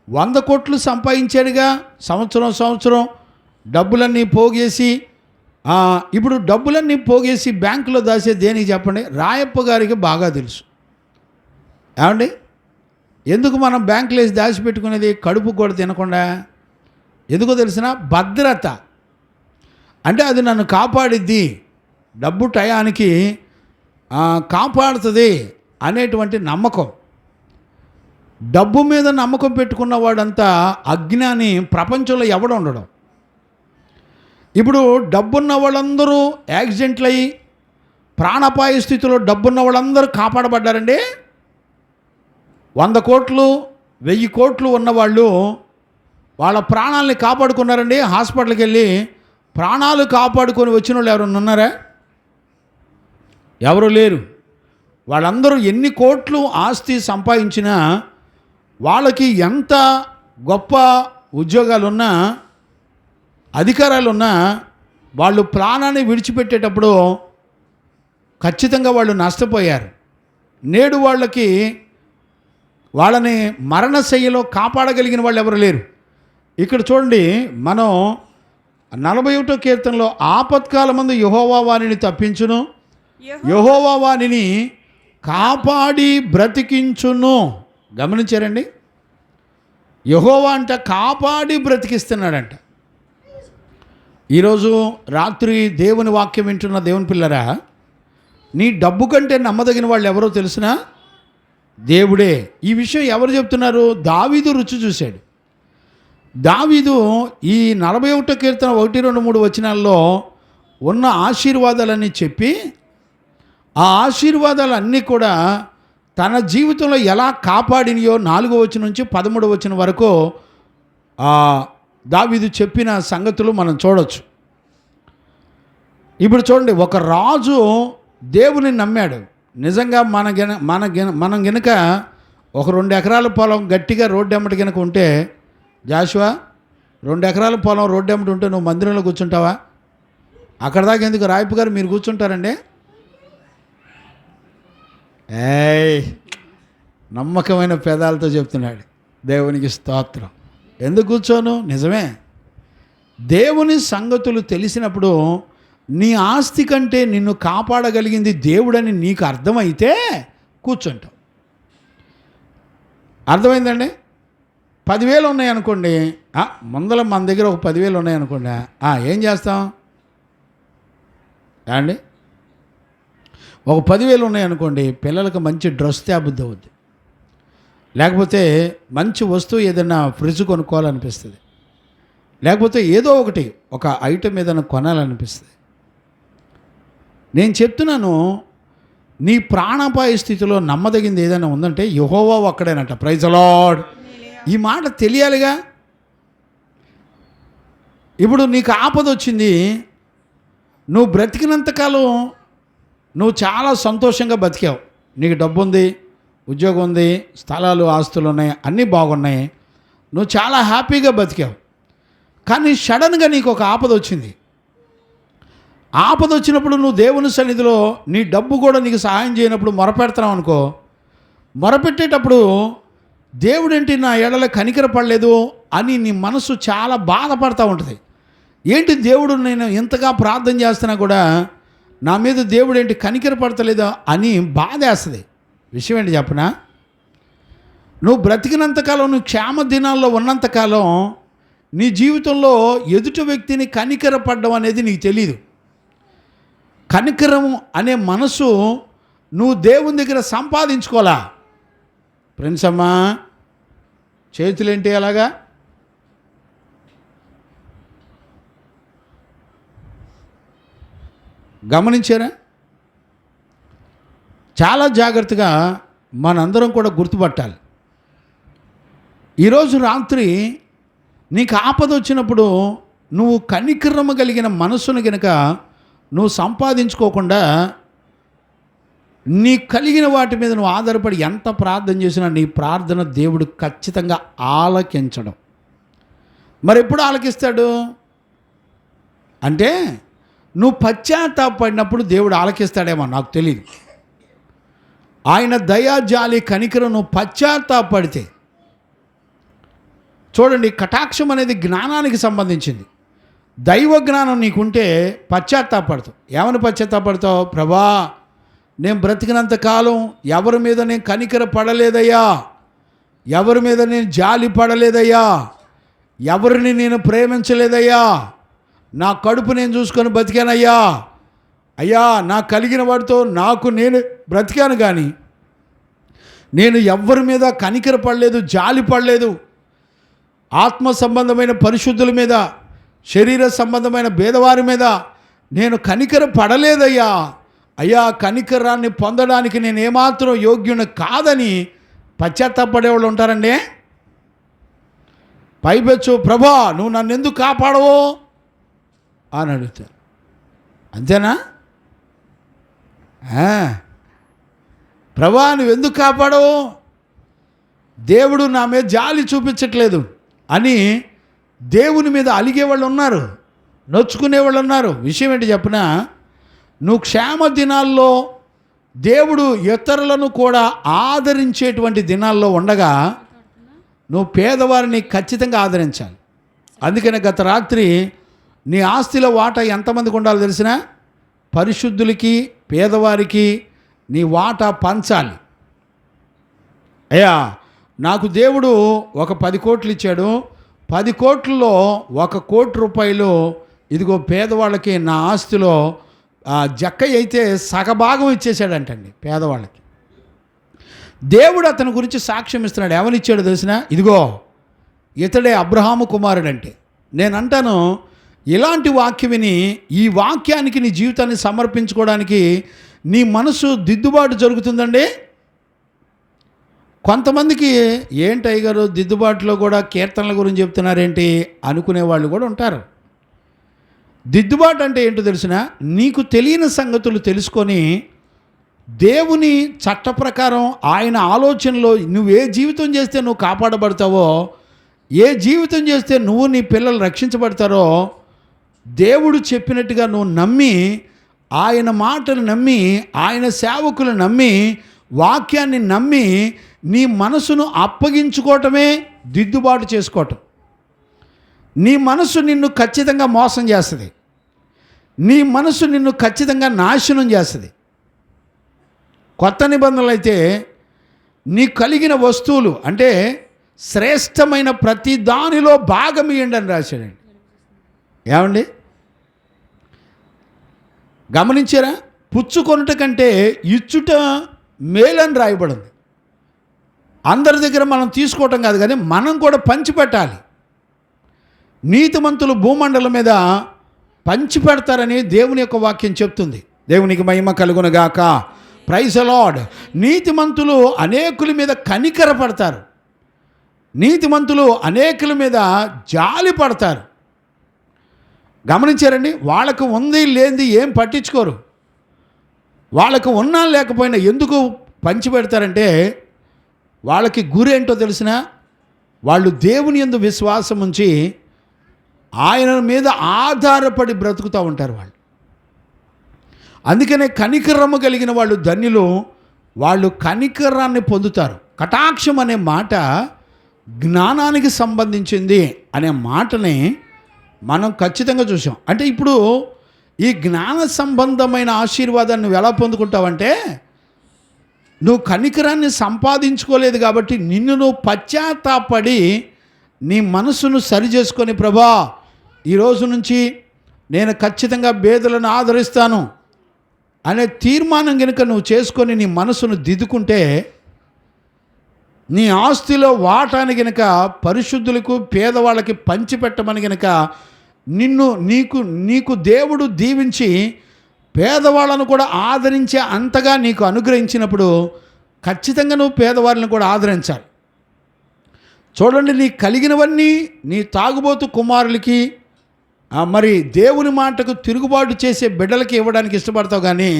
100 కోట్లు సంపాదించాడుగా. సంవత్సరం డబ్బులన్నీ పోగేసి, ఇప్పుడు డబ్బులన్నీ పోగేసి బ్యాంకులో దాసే దేనికి చెప్పండి? రాయప్ప గారికి బాగా తెలుసు. ఏమండి, ఎందుకు మనం బ్యాంకులో వేసి దాచిపెట్టుకునేది? కడుపు కూడా తినకుండా. ఎందుకో తెలిసిన? భద్రత. అంటే అది నన్ను కాపాడిద్ది, డబ్బు టయానికి కాపాడుతుంది అనేటువంటి నమ్మకం. డబ్బు మీద నమ్మకం పెట్టుకున్న వాడంతా అజ్ఞాని ప్రపంచంలో ఎవడు ఉండడం. ఇప్పుడు డబ్బున్న వాళ్ళందరూ యాక్సిడెంట్లు అయ్యి ప్రాణాపాయ స్థితిలో డబ్బున్న వాళ్ళందరూ కాపాడబడ్డారండి. 100 కోట్లు 1000 కోట్లు ఉన్నవాళ్ళు వాళ్ళ ప్రాణాలని కాపాడుకున్నారండి. హాస్పిటల్కి వెళ్ళి ప్రాణాలు కాపాడుకొని వచ్చిన వాళ్ళు ఎవరైనా ఉన్నారా? ఎవరు లేరు. వాళ్ళందరూ ఎన్ని కోట్లు ఆస్తి సంపాదించినా, వాళ్ళకి ఎంత గొప్ప ఉద్యోగాలున్నా అధికారాలున్నా, వాళ్ళు ప్రాణాన్ని విడిచిపెట్టేటప్పుడు ఖచ్చితంగా వాళ్ళు నష్టపోయారు. నేడు వాళ్ళని మరణశయ్యలో కాపాడగలిగిన వాళ్ళు ఎవరు లేరు. ఇక్కడ చూడండి, మనం 41వ కీర్తనలో ఆపత్కాలమందు యెహోవా వానిని తప్పించును, యెహోవా వానిని కాపాడి బ్రతికించును. గమనించారండి? యెహోవా అంట కాపాడి బ్రతికిస్తున్నాడంట. ఈరోజు రాత్రి దేవుని వాక్యం వింటున్న దేవుని పిల్లరా, నీ డబ్బు కంటే నమ్మదగిన వాళ్ళు ఎవరో తెలిసినా దేవుడే. ఈ విషయం ఎవరు చెప్తున్నారు? దావీదు రుచి చూశాడు. దావీదు ఈ 41వ కీర్తన 1, 2, 3 వచనాల్లో ఉన్న ఆశీర్వాదాలన్నీ చెప్పి, ఆ ఆశీర్వాదాలన్నీ కూడా తన జీవితంలో ఎలా కాపాడినయో 4వ వచనం నుంచి 13వ వచనం వరకు దావీదు చెప్పిన సంగతులు మనం చూడొచ్చు. ఇప్పుడు చూడండి, ఒక రాజు దేవుని నమ్మాడు. నిజంగా మనం గనక ఒక 2 ఎకరాల పొలం గట్టిగా రోడ్డు ఎమ్మటి కనుక ఉంటే, జాషువా 2 ఎకరాల పొలం రోడ్డు ఎమ్మటి ఉంటే నువ్వు మందిరంలో కూర్చుంటావా? అక్కడ దాకా ఎందుకు? రాయప్ప గారు మీరు కూర్చుంటారండి? నమ్మకమైన పెదాలతో చెప్తున్నాడు. దేవునికి స్తోత్రం. ఎందుకు కూర్చోను? నిజమే, దేవుని సంగతులు తెలిసినప్పుడు నీ ఆస్తి కంటే నిన్ను కాపాడగలిగింది దేవుడని నీకు అర్థమైతే కూర్చుంటావు. అర్థమైందండి? 10,000 ఉన్నాయనుకోండి, ముందర మన దగ్గర ఒక 10,000 ఉన్నాయనుకోండి, ఏం చేస్తాం అండి? ఒక 10,000 ఉన్నాయనుకోండి, పిల్లలకు మంచి డ్రెస్ తేబుద్ది అవుద్ది, లేకపోతే మంచి వస్తువు ఏదైనా ఫ్రిడ్జ్ కొనుక్కోవాలనిపిస్తుంది, లేకపోతే ఏదో ఒకటి ఒక ఐటెం ఏదైనా కొనాలనిపిస్తుంది. నేను చెప్తున్నాను, నీ ప్రాణాపాయ స్థితిలో నమ్మదగింది ఏదైనా ఉందంటే యెహోవా ఒక్కడేనట. Praise the lord. ఈ మాట తెలియాలిగా. ఇప్పుడు నీకు ఆపద వచ్చింది, నువ్వు బ్రతికినంతకాలం నువ్వు చాలా సంతోషంగా బతికావు. నీకు డబ్బు ఉంది, ఉద్యోగం ఉంది, స్థలాలు ఆస్తులు ఉన్నాయి, అన్నీ బాగున్నాయి, నువ్వు చాలా హ్యాపీగా బతికావు. కానీ సడన్గా నీకు ఒక ఆపద వచ్చింది. ఆపద వచ్చినప్పుడు నువ్వు దేవుని సన్నిధిలో నీ డబ్బు కూడా నీకు సహాయం చేయనప్పుడు మొరపెడుతున్నావు అనుకో, మొరపెట్టేటప్పుడు దేవుడేంటి నా ఎడల కనికరపడలేదు అని నీ మనసు చాలా బాధపడతా ఉంటుంది. ఏంటి దేవుడు నేను ఇంతగా ప్రార్థన చేస్తున్నా కూడా నా మీద దేవుడు ఏంటి కనికరపడతలేదా అని బాధేస్తుంది. విషయం ఏంటి చెప్పనా, నువ్వు బ్రతికినంతకాలం, నువ్వు క్షేమ దినాల్లో ఉన్నంతకాలం నీ జీవితంలో ఎదుటి వ్యక్తిని కనికరపడడం అనేది నీకు తెలియదు. కనికరం అనే మనసు నువ్వు దేవుని దగ్గర సంపాదించుకోవాలా. ఫ్రెండ్స్ అమ్మా, చేతులేంటి అలాగా? గమనించారా? చాలా జాగ్రత్తగా మనందరం కూడా గుర్తుపట్టాలి. ఈరోజు రాత్రి నీకు ఆపద వచ్చినప్పుడు నువ్వు కనికరమ కలిగిన మనసును గనుక నువ్వు సంపాదించుకోకుండా నీ కలిగిన వాటి మీద నువ్వు ఆధారపడి ఎంత ప్రార్థన చేసినా నీ ప్రార్థన దేవుడు ఖచ్చితంగా ఆలకించడం. మరి ఎప్పుడు ఆలకిస్తాడు అంటే నువ్వు పశ్చాత్తాపడినప్పుడు దేవుడు ఆలకిస్తాడేమో నాకు తెలియదు. ఆయన దయా జాలి కనికరం నువ్వు పశ్చాత్తాపడితే, చూడండి, కటాక్షం అనేది జ్ఞానానికి సంబంధించింది. దైవ జ్ఞానం నీకుంటే పశ్చాత్తాపడతావు. ఏమని పశ్చాత్తాపడతావు? ప్రభా, నేను బ్రతికినంత కాలం ఎవరి మీద నేను కనికర పడలేదయ్యా, ఎవరి మీద నేను జాలి పడలేదయ్యా, ఎవరిని నేను ప్రేమించలేదయ్యా, నా కడుపు నేను చూసుకొని బతికానయ్యా, అయ్యా నా కలిగిన వాడితో నాకు నేను బ్రతికాను, కానీ నేను ఎవ్వరి మీద కనికర పడలేదు, జాలి పడలేదు. ఆత్మ సంబంధమైన పరిశుద్ధుల మీద, శరీర సంబంధమైన భేదవారి మీద నేను కనికర పడలేదయ్యా, అయ్యా కనికరాన్ని పొందడానికి నేను ఏమాత్రం యోగ్యుని కాదని పశ్చాత్తాపడేవాళ్ళు ఉంటారండి. పైపెచ్చు, ప్రభా నువ్వు నన్ను ఎందుకు కాపాడవో అని అడుగుతారు. అంతేనా? ప్రభా నువ్వెందుకు కాపాడవు, దేవుడు నా మీద జాలి చూపించట్లేదు అని దేవుని మీద అలిగేవాళ్ళు ఉన్నారు, నొచ్చుకునేవాళ్ళు ఉన్నారు. విషయం ఏంటి చెప్పినా, నువ్వు క్షేమ దినాల్లో దేవుడు ఇతరులను కూడా ఆదరించేటువంటి దినాల్లో ఉండగా నువ్వు పేదవారిని ఖచ్చితంగా ఆదరించాలి. అందుకనే గత రాత్రి నీ ఆస్తిలో వాటా ఎంతమందికి ఉండాలో తెలిసినా, పరిశుద్ధులకి పేదవారికి నీ వాటా పంచాలి. అయ్యా నాకు దేవుడు ఒక 10 కోట్లు ఇచ్చాడు, 10 కోట్లలో 1 కోటి రూపాయలు ఇదిగో పేదవాళ్ళకి నా ఆస్తిలో జక్క అయితే సగభాగం ఇచ్చేసాడంటండి పేదవాళ్ళకి. దేవుడు అతని గురించి సాక్ష్యం ఇస్తున్నాడు. ఏమని ఇచ్చాడు తెలిసినా, ఇదిగో ఇతడే అబ్రహాము కుమారుడంటే. నేను అంటాను, ఇలాంటి వాక్యం విని ఈ వాక్యానికి నీ జీవితాన్ని సమర్పించుకోవడానికి నీ మనసు దిద్దుబాటు జరుగుతుందండి. కొంతమందికి ఏంటి గారు దిద్దుబాటులో కూడా కీర్తనల గురించి చెప్తున్నారేంటి అనుకునే వాళ్ళు కూడా ఉంటారు. దిద్దుబాటు అంటే ఏంటో తెలిసిన, నీకు తెలియని సంగతులు తెలుసుకొని దేవుని చట్ట ప్రకారం ఆయన ఆలోచనలో నువ్వు ఏ జీవితం చేస్తే నువ్వు కాపాడబడతావో, ఏ జీవితం చేస్తే నువ్వు నీ పిల్లలు రక్షించబడతారో దేవుడు చెప్పినట్టుగా నువ్వు నమ్మి, ఆయన మాటలు నమ్మి, ఆయన సేవకులు నమ్మి, వాక్యాన్ని నమ్మి నీ మనసును అప్పగించుకోవటమే దిద్దుబాటు చేసుకోవటం. నీ మనసు నిన్ను ఖచ్చితంగా మోసం చేస్తుంది, నీ మనసు నిన్ను ఖచ్చితంగా నాశనం చేస్తుంది. కొత్త నిబంధనలు అయితే నీ కలిగిన వస్తువులు అంటే శ్రేష్టమైన ప్రతి దానిలో భాగం ఇవ్వండి అని రాశాడండి. ఏమండి గమనించారా? పుచ్చుకొనుట కంటే ఇచ్చుట మేలని రాయబడింది. అందరి దగ్గర మనం తీసుకోవటం కాదు, కానీ మనం కూడా పంచిపెట్టాలి. నీతిమంతులు భూమండలం మీద పంచిపెడతారని దేవుని యొక్క వాక్యం చెప్తుంది. దేవునికి మహిమ కలుగునుగాక. Praise the lord. నీతిమంతులు అనేకుల మీద కనికర పడతారు, నీతిమంతులు అనేకుల మీద జాలి పడతారు. గమనించారండి? వాళ్ళకు ఉంది లేనిది ఏం పట్టించుకోరు. వాళ్ళకు ఉన్నా లేకపోయినా ఎందుకు పంచిపెడతారంటే వాళ్ళకి గురి ఏంటో తెలిసిన, వాళ్ళు దేవుని యందు విశ్వాసం ఉంచి ఆయన మీద ఆధారపడి బ్రతుకుతూ ఉంటారు వాళ్ళు. అందుకనే కనికరము కలిగిన వాళ్ళు ధన్యులు, వాళ్ళు కనికరాన్ని పొందుతారు. కటాక్షం అనే మాట జ్ఞానానికి సంబంధించింది అనే మాటని మనం ఖచ్చితంగా చూసాం. అంటే ఇప్పుడు ఈ జ్ఞాన సంబంధమైన ఆశీర్వాదాన్ని నువ్వు ఎలా పొందుకుంటావంటే, నువ్వు కనికరాన్ని సంపాదించుకోలేదు కాబట్టి నిన్ను నువ్వు పశ్చాత్తాపడి నీ మనసును సరి చేసుకొని, ప్రభా ఈరోజు నుంచి నేను ఖచ్చితంగా బేదలను ఆదరిస్తాను అనే తీర్మానం కనుక నువ్వు చేసుకొని నీ మనసును దిద్దుకుంటే, నీ ఆస్తిలో వాటాని గనక పరిశుద్ధులకు పేదవాళ్ళకి పంచిపెట్టమని గనక నీకు దేవుడు దీవించి పేదవాళ్ళను కూడా ఆదరించే అంతగా నీకు అనుగ్రహించినప్పుడు ఖచ్చితంగా నువ్వు పేదవాళ్ళని కూడా ఆదరించాలి. చూడండి, నీ కలిగినవన్నీ నీ తాగుబోతు కుమారులకి, మరి దేవుని మాటకు తిరుగుబాటు చేసే బిడ్డలకి ఇవ్వడానికి ఇష్టపడతావు, కానీ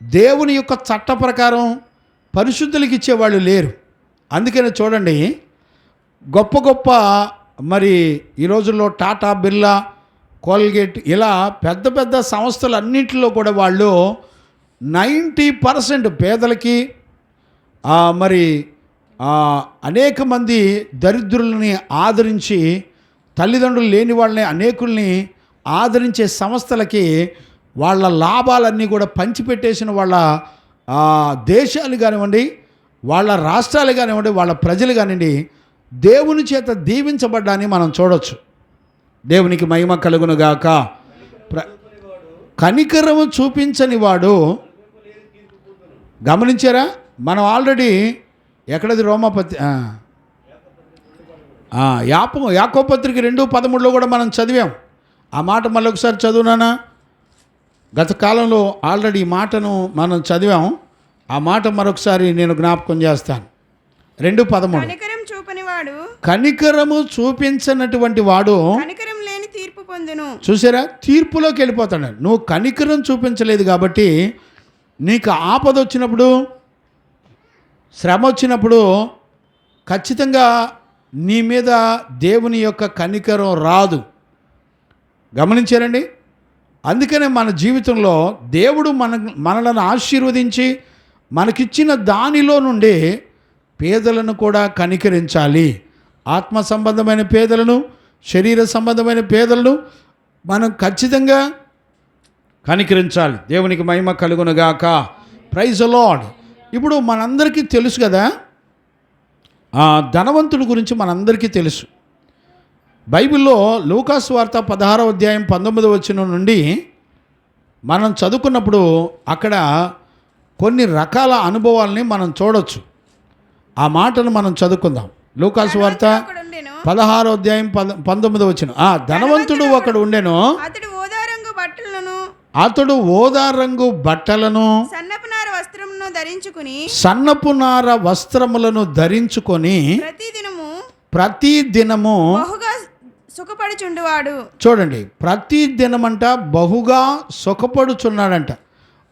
దేవుని యొక్క చట్ట ప్రకారం పరిశుద్ధులకి ఇచ్చేవాళ్ళు లేరు. అందుకని చూడండి, గొప్ప గొప్ప మరి ఈ రోజుల్లో టాటా, బిర్లా, కోల్గేట్ ఇలా పెద్ద పెద్ద సంస్థలన్నింటిలో కూడా వాళ్ళు 90% పేదలకి, మరి అనేక మంది దరిద్రులని ఆదరించి, తల్లిదండ్రులు లేని వాళ్ళని అనేకుల్ని ఆదరించే సంస్థలకి వాళ్ళ లాభాలన్నీ కూడా పంచిపెట్టేసిన వాళ్ళ దేశాలు కానివ్వండి, వాళ్ళ రాష్ట్రాలు కానివ్వండి, వాళ్ళ ప్రజలు కానివ్వండి, దేవుని చేత దీవించబడ్డాన్ని మనం చూడవచ్చు. దేవునికి మహిమ కలుగునుగాక. కనికరము చూపించని వాడు, గమనించారా? మనం ఆల్రెడీ ఎక్కడది రోమాపత్రి యాకోబు పత్రిక 2:13 కూడా మనం చదివాం. ఆ మాట మళ్ళీ ఒకసారి చదువునానా? గత కాలంలో ఆల్రెడీ ఈ మాటను మనం చదివాం. ఆ మాట మరొకసారి నేను జ్ఞాపకం చేస్తాను. 2:13 కనికరము చూపించనటువంటి వాడు కనికరం లేని తీర్పు పొందును. చూసారా? తీర్పులోకి వెళ్ళిపోతాడు. నువ్వు కనికరం చూపించలేదు కాబట్టి నీకు ఆపద వచ్చినప్పుడు, శ్రమ వచ్చినప్పుడు ఖచ్చితంగా నీ మీద దేవుని యొక్క కనికరం రాదు. గమనించారండి? అందుకనే మన జీవితంలో దేవుడు మనలను ఆశీర్వదించి మనకిచ్చిన దానిలో నుండి పేదలను కూడా కనికరించాలి. ఆత్మ సంబంధమైన పేదలను, శరీర సంబంధమైన పేదలను మనం ఖచ్చితంగా కనికరించాలి. దేవునికి మహిమ కలుగునుగాక. Praise the lord. ఇప్పుడు మనందరికీ తెలుసు కదా, ధనవంతుడి గురించి మనందరికీ తెలుసు. బైబిల్లో లూకాసు వార్త 16వ అధ్యాయం 19వ వచనం నుండి మనం చదువుకున్నప్పుడు అక్కడ కొన్ని రకాల అనుభవాల్ని మనం చూడొచ్చు. ఆ మాటను మనం చదువుకుందాం. లూకాసు వార్త 16వ అధ్యాయం 19వ వచనం. ధనవంతుడు ఒకడు ఉండెను, అతడు ఓదారంగు బట్టలను సన్నపు నార వస్త్రములను ధరించుకొని ప్రతి దినము సుఖపడుచుండువాడు. చూడండి, ప్రతి దినమంట బహుగా సుఖపడుచున్నాడంట.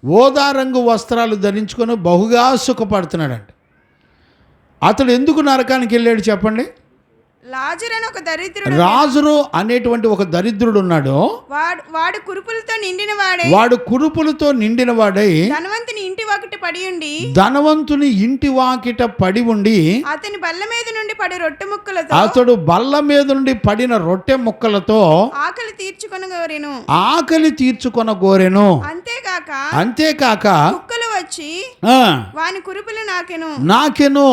ఓదారంగు వస్త్రాలు ధరించుకొని బహుగా సుఖపడుతున్నాడంట. అతడు ఎందుకు నరకానికి వెళ్ళాడు చెప్పండి? లాజరు అనేటువంటి ఒక దరిద్రుడు ఉన్నాడు. వాడు కురుపులతో నిండిన వాడై ధనవంతుని ఇంటి వాకిట పడి ఉండి అతడు బల్ల మీద నుండి పడిన రొట్టె ముక్కలతో ఆకలి తీర్చుకొనగోరెను. అంతేకాక కుక్కలు వచ్చి వాని కురుపులు నాకెను.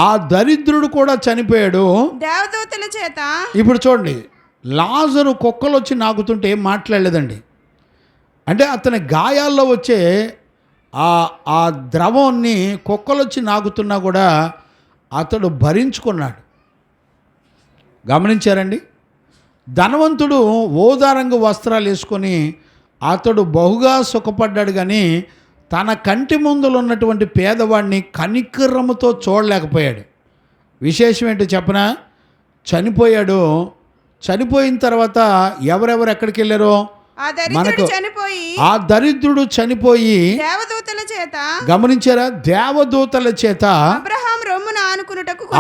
ఆ దరిద్రుడు కూడా చనిపోయాడు దేవదూతల చేత. ఇప్పుడు చూడండి, లాజరు కుక్కలు వచ్చి నాకుతుంటే ఏం మాట్లాడలేదండి. అంటే అతని గాయాల్లో వచ్చే ఆ ద్రవాన్ని కుక్కలు వచ్చి నాకుతున్నా కూడా అతడు భరించుకున్నాడు. గమనించారండి? ధనవంతుడు ఓదారంగు వస్త్రాలు వేసుకొని అతడు బహుగా సుఖపడ్డాడు, కానీ తన కంటి ముందులో ఉన్నటువంటి పేదవాడిని కనికరముతో చూడలేకపోయాడు. విశేషం ఏంటో చెప్పనా? చనిపోయాడు. చనిపోయిన తర్వాత ఎవరెవరు ఎక్కడికి వెళ్ళారో ఆ దరిద్రుడు చనిపోయి ఆ దరిద్రుడు చనిపోయి దేవదూతల చేత, గమనించారా, దేవదూతల చేత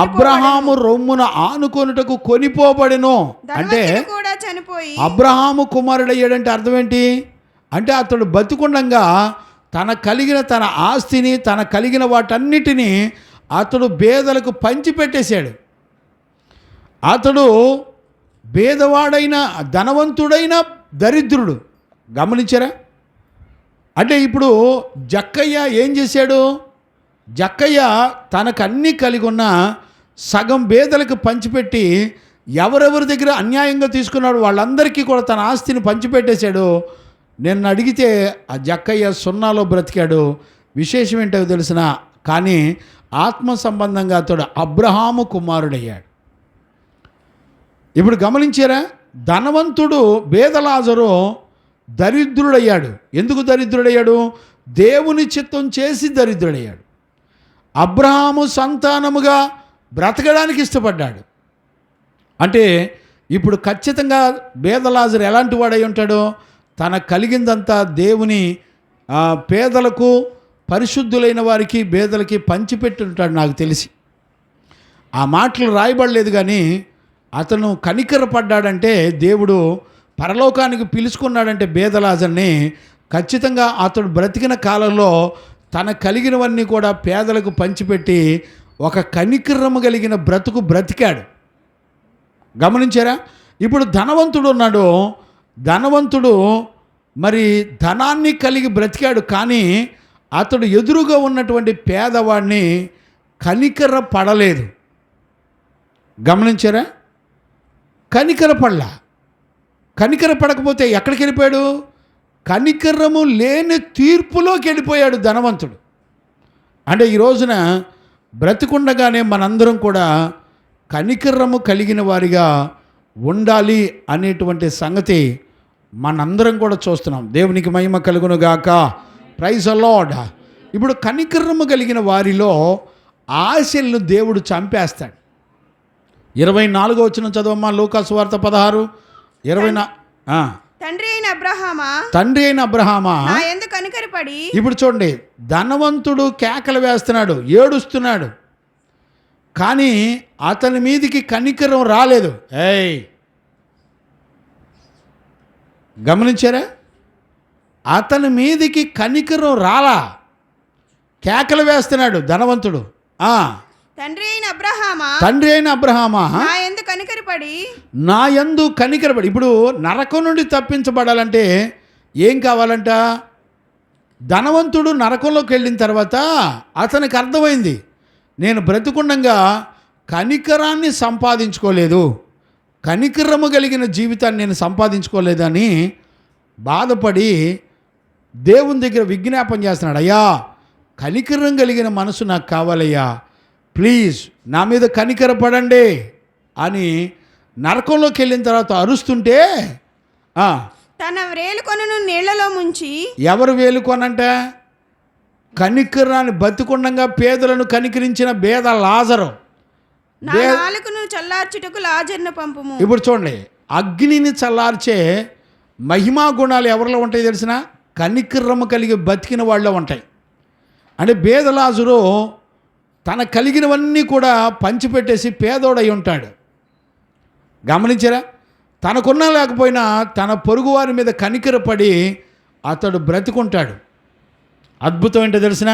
అబ్రహాము రొమ్మున ఆనుకొనుటకు కొనిపోబడెను. అంటే కూడా చనిపోయి అబ్రహాము కుమారుడు అయ్యాడంటే అర్థం ఏంటి అంటే అతడు బతికుండంగా తన ఆస్తిని తన కలిగిన వాటన్నిటినీ అతడు బేదలకు పంచిపెట్టేశాడు. అతడు బేదవాడైన ధనవంతుడైన దరిద్రుడు. గమనించారా? అంటే ఇప్పుడు జక్కయ్య ఏం చేశాడు? జక్కయ్య తనకు అన్నీ కలిగి ఉన్న సగం బేదలకు పంచిపెట్టి ఎవరెవరి దగ్గర అన్యాయంగా తీసుకున్నాడు వాళ్ళందరికీ కూడా తన ఆస్తిని పంచిపెట్టేశాడు. నేను అడిగితే ఆ జక్కయ్య సున్నాలో బ్రతికాడు. విశేషం ఏంటో తెలిసిన, కానీ ఆత్మ సంబంధంగా అతడు అబ్రహాము కుమారుడయ్యాడు. ఇప్పుడు గమనించారా, ధనవంతుడు బేదలాజరు దరిద్రుడయ్యాడు. ఎందుకు దరిద్రుడయ్యాడు? దేవుని చిత్తం చేసి దరిద్రుడయ్యాడు. అబ్రహాము సంతానముగా బ్రతకడానికి ఇష్టపడ్డాడు. అంటే ఇప్పుడు ఖచ్చితంగా బేదలాజరు ఎలాంటి వాడై ఉంటాడో, తన కలిగిందంతా దేవుని పేదలకు పరిశుద్ధులైన వారికి బేదలకి పంచిపెట్టి ఉంటాడు నాకు తెలిసి. ఆ మాటలు రాయబడలేదు, కానీ అతను కనికరపడ్డాడంటే దేవుడు పరలోకానికి పిలుచుకున్నాడంటే బేదలాజర్ని ఖచ్చితంగా అతడు బ్రతికిన కాలంలో తన కలిగినవన్నీ కూడా పేదలకు పంచిపెట్టి ఒక కనికరము కలిగిన బ్రతికాడు. గమనించారా? ఇప్పుడు ధనవంతుడు ఉన్నాడు. ధనవంతుడు మరి ధనాన్ని కలిగి బ్రతికాడు, కానీ అతడు ఎదురుగా ఉన్నటువంటి పేదవాడిని కనికర పడలేదు. గమనించారా? కనికర పడకపోతే ఎక్కడికి వెళ్ళిపోయాడు? కనికరము లేని తీర్పులోకి వెళ్ళిపోయాడు ధనవంతుడు. అంటే ఈ రోజున బ్రతికుండగానే మనందరం కూడా కనికరము కలిగిన వారిగా ఉండాలి అనేటువంటి సంగతి మనందరం కూడా చూస్తున్నాం. దేవునికి మహిమ కలుగును గాక. Praise the lord. ఇప్పుడు కనికరము కలిగిన వారిలో ఆశలను దేవుడు చంపేస్తాడు. 24వ వచనం చదవమ్మా, లూకాసు వార్త 16:24. తండ్రి అయిన అబ్రహామా ఎందుకు కనికరపడి. ఇప్పుడు చూడండి, ధనవంతుడు కేకలు వేస్తున్నాడు, ఏడుస్తున్నాడు, కానీ అతని మీదికి కనికరం రాలేదు. గమనించారా? అతని మీదికి కనికరం రాలా. కేకలు వేస్తున్నాడు ధనవంతుడు. తండ్రి అయిన అబ్రహామా నా యందు కనికరపడి. ఇప్పుడు నరకం నుండి తప్పించబడాలంటే ఏం కావాలంట? ధనవంతుడు నరకంలోకి వెళ్ళిన తర్వాత అతనికి అర్థమైంది, నేను బ్రతికుండంగా కనికరాన్ని సంపాదించుకోలేదు, కనికరము కలిగిన జీవితాన్ని నేను సంపాదించుకోలేదని బాధపడి దేవుని దగ్గర విజ్ఞాపన చేస్తున్నాడు. అయ్యా, కనికరం కలిగిన మనసు నాకు కావాలయ్యా, ప్లీజ్ నా మీద కనికరపడండి అని నరకంలోకి వెళ్ళిన తర్వాత అరుస్తుంటే తన వేలుకొనను నీళ్లలో ముంచి. ఎవరు వేలుకొనంట? కనికరాన్ని బతికుండంగా పేదలను కనికరించిన బేద లాజరు. చల్లార్చుటకు లాజరును పంపుము. ఇప్పుడు చూడండి, అగ్నిని చల్లార్చే మహిమా గుణాలు ఎవరిలో ఉంటాయి తెలిసిన? కనికరము కలిగి బతికిన వాళ్ళలో ఉంటాయి. అంటే బేదలాజరు తన కలిగినవన్నీ కూడా పంచిపెట్టేసి పేదోడై ఉంటాడు. గమనించారా? తనకున్నా లేకపోయినా తన పొరుగువారి మీద కనికరపడి అతడు బ్రతికుంటాడు. అద్భుతం ఏంటో తెలిసిన?